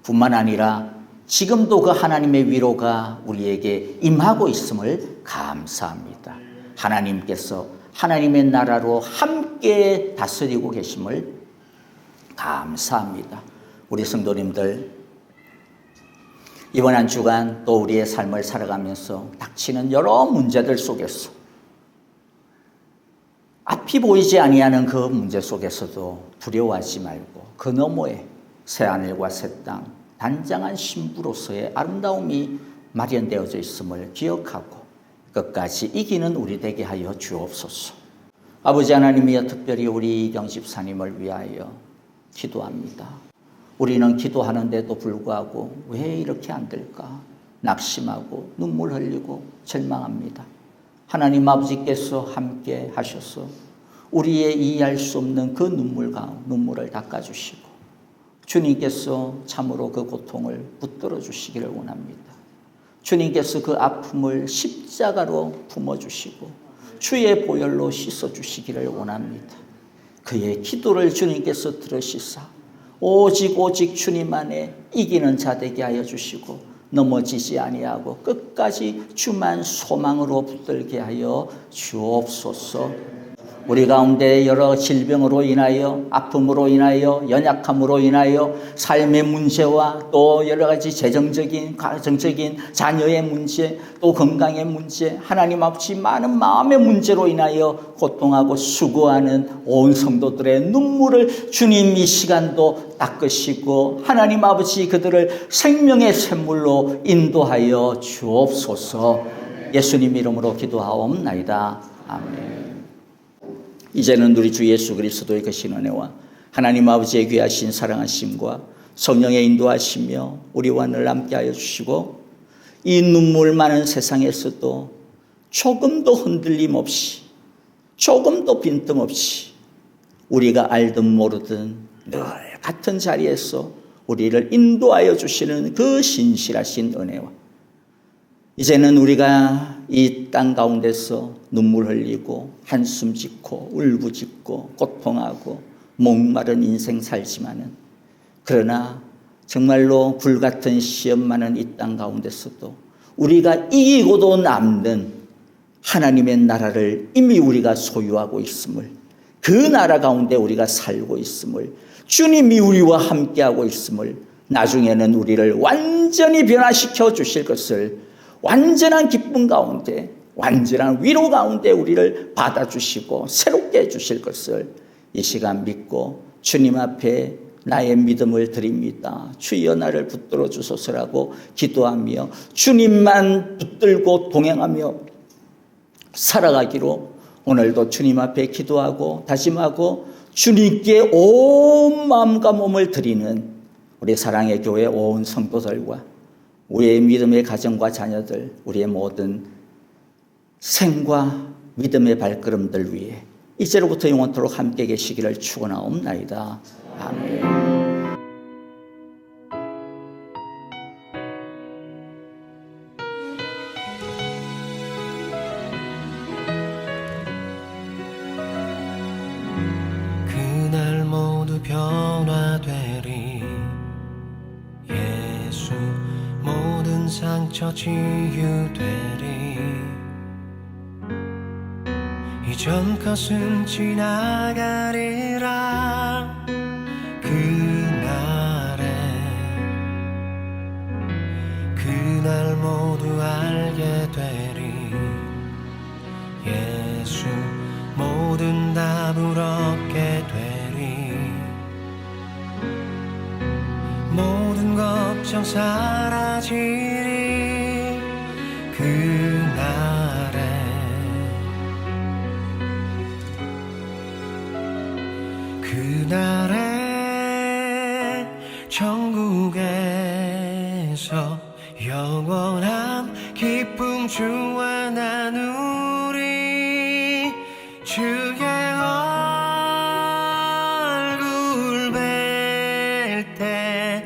뿐만 아니라 지금도 그 하나님의 위로가 우리에게 임하고 있음을 감사합니다. 하나님께서 하나님의 나라로 함께 다스리고 계심을 감사합니다. 우리 성도님들, 이번 한 주간 또 우리의 삶을 살아가면서 닥치는 여러 문제들 속에서 앞이 보이지 아니하는 그 문제 속에서도 두려워하지 말고 그 너머에 새하늘과 새 땅, 단장한 신부로서의 아름다움이 마련되어져 있음을 기억하고 끝까지 이기는 우리 되게 하여 주옵소서. 아버지 하나님이여, 특별히 우리 이경 집사님을 위하여 기도합니다. 우리는 기도하는데도 불구하고 왜 이렇게 안 될까 낙심하고 눈물 흘리고 절망합니다. 하나님 아버지께서 함께 하셔서 우리의 이해할 수 없는 그 눈물을 닦아주시고 주님께서 참으로 그 고통을 붙들어 주시기를 원합니다. 주님께서 그 아픔을 십자가로 품어주시고 주의 보혈로 씻어주시기를 원합니다. 그의 기도를 주님께서 들으시사 오직 주님 안에 이기는 자 되게 하여 주시고 넘어지지 아니하고 끝까지 주만 소망으로 붙들게 하여 주옵소서. 우리 가운데 여러 질병으로 인하여, 아픔으로 인하여, 연약함으로 인하여 삶의 문제와 또 여러 가지 재정적인, 가정적인 자녀의 문제, 또 건강의 문제, 하나님 아버지 많은 마음의 문제로 인하여 고통하고 수고하는 온 성도들의 눈물을 주님 이 시간도 닦으시고 하나님 아버지 그들을 생명의 샘물로 인도하여 주옵소서. 예수님 이름으로 기도하옵나이다. 아멘. 이제는 우리 주 예수 그리스도의 크신 은혜와 하나님 아버지의 귀하신 사랑하심과 성령의 인도하시며 우리와 늘 함께하여 주시고 이 눈물 많은 세상에서도 조금도 흔들림 없이, 조금도 빈틈없이 우리가 알든 모르든 늘 같은 자리에서 우리를 인도하여 주시는 그 신실하신 은혜와 이제는 우리가 이 땅 가운데서 눈물 흘리고 한숨 짓고 울부짖고 고통하고 목마른 인생 살지만은, 그러나 정말로 불같은 시험 많은 이 땅 가운데서도 우리가 이기고도 남는 하나님의 나라를 이미 우리가 소유하고 있음을, 그 나라 가운데 우리가 살고 있음을, 주님이 우리와 함께하고 있음을, 나중에는 우리를 완전히 변화시켜 주실 것을, 완전한 기쁨 가운데, 완전한 위로 가운데 우리를 받아주시고 새롭게 해주실 것을 이 시간 믿고 주님 앞에 나의 믿음을 드립니다. 주여 나를 붙들어 주소서라고 기도하며 주님만 붙들고 동행하며 살아가기로 오늘도 주님 앞에 기도하고 다짐하고 주님께 온 마음과 몸을 드리는 우리 사랑의 교회 온 성도들과 우리의 믿음의 가정과 자녀들, 우리의 모든 생과 믿음의 발걸음들 위해 이제로부터 영원토록 함께 계시기를 축원하옵나이다. 아멘. 그날 모두 변화되리. 예수 모든 저 치유되리. 이전 것은 지나가리라. 그날 모두 알게 되리. 예수 모든 답을 얻게 되리. 모든 걱정 사라지리. 그날에 천국에서 영원한 기쁨 주와 나누리. 주의 얼굴 뵐 때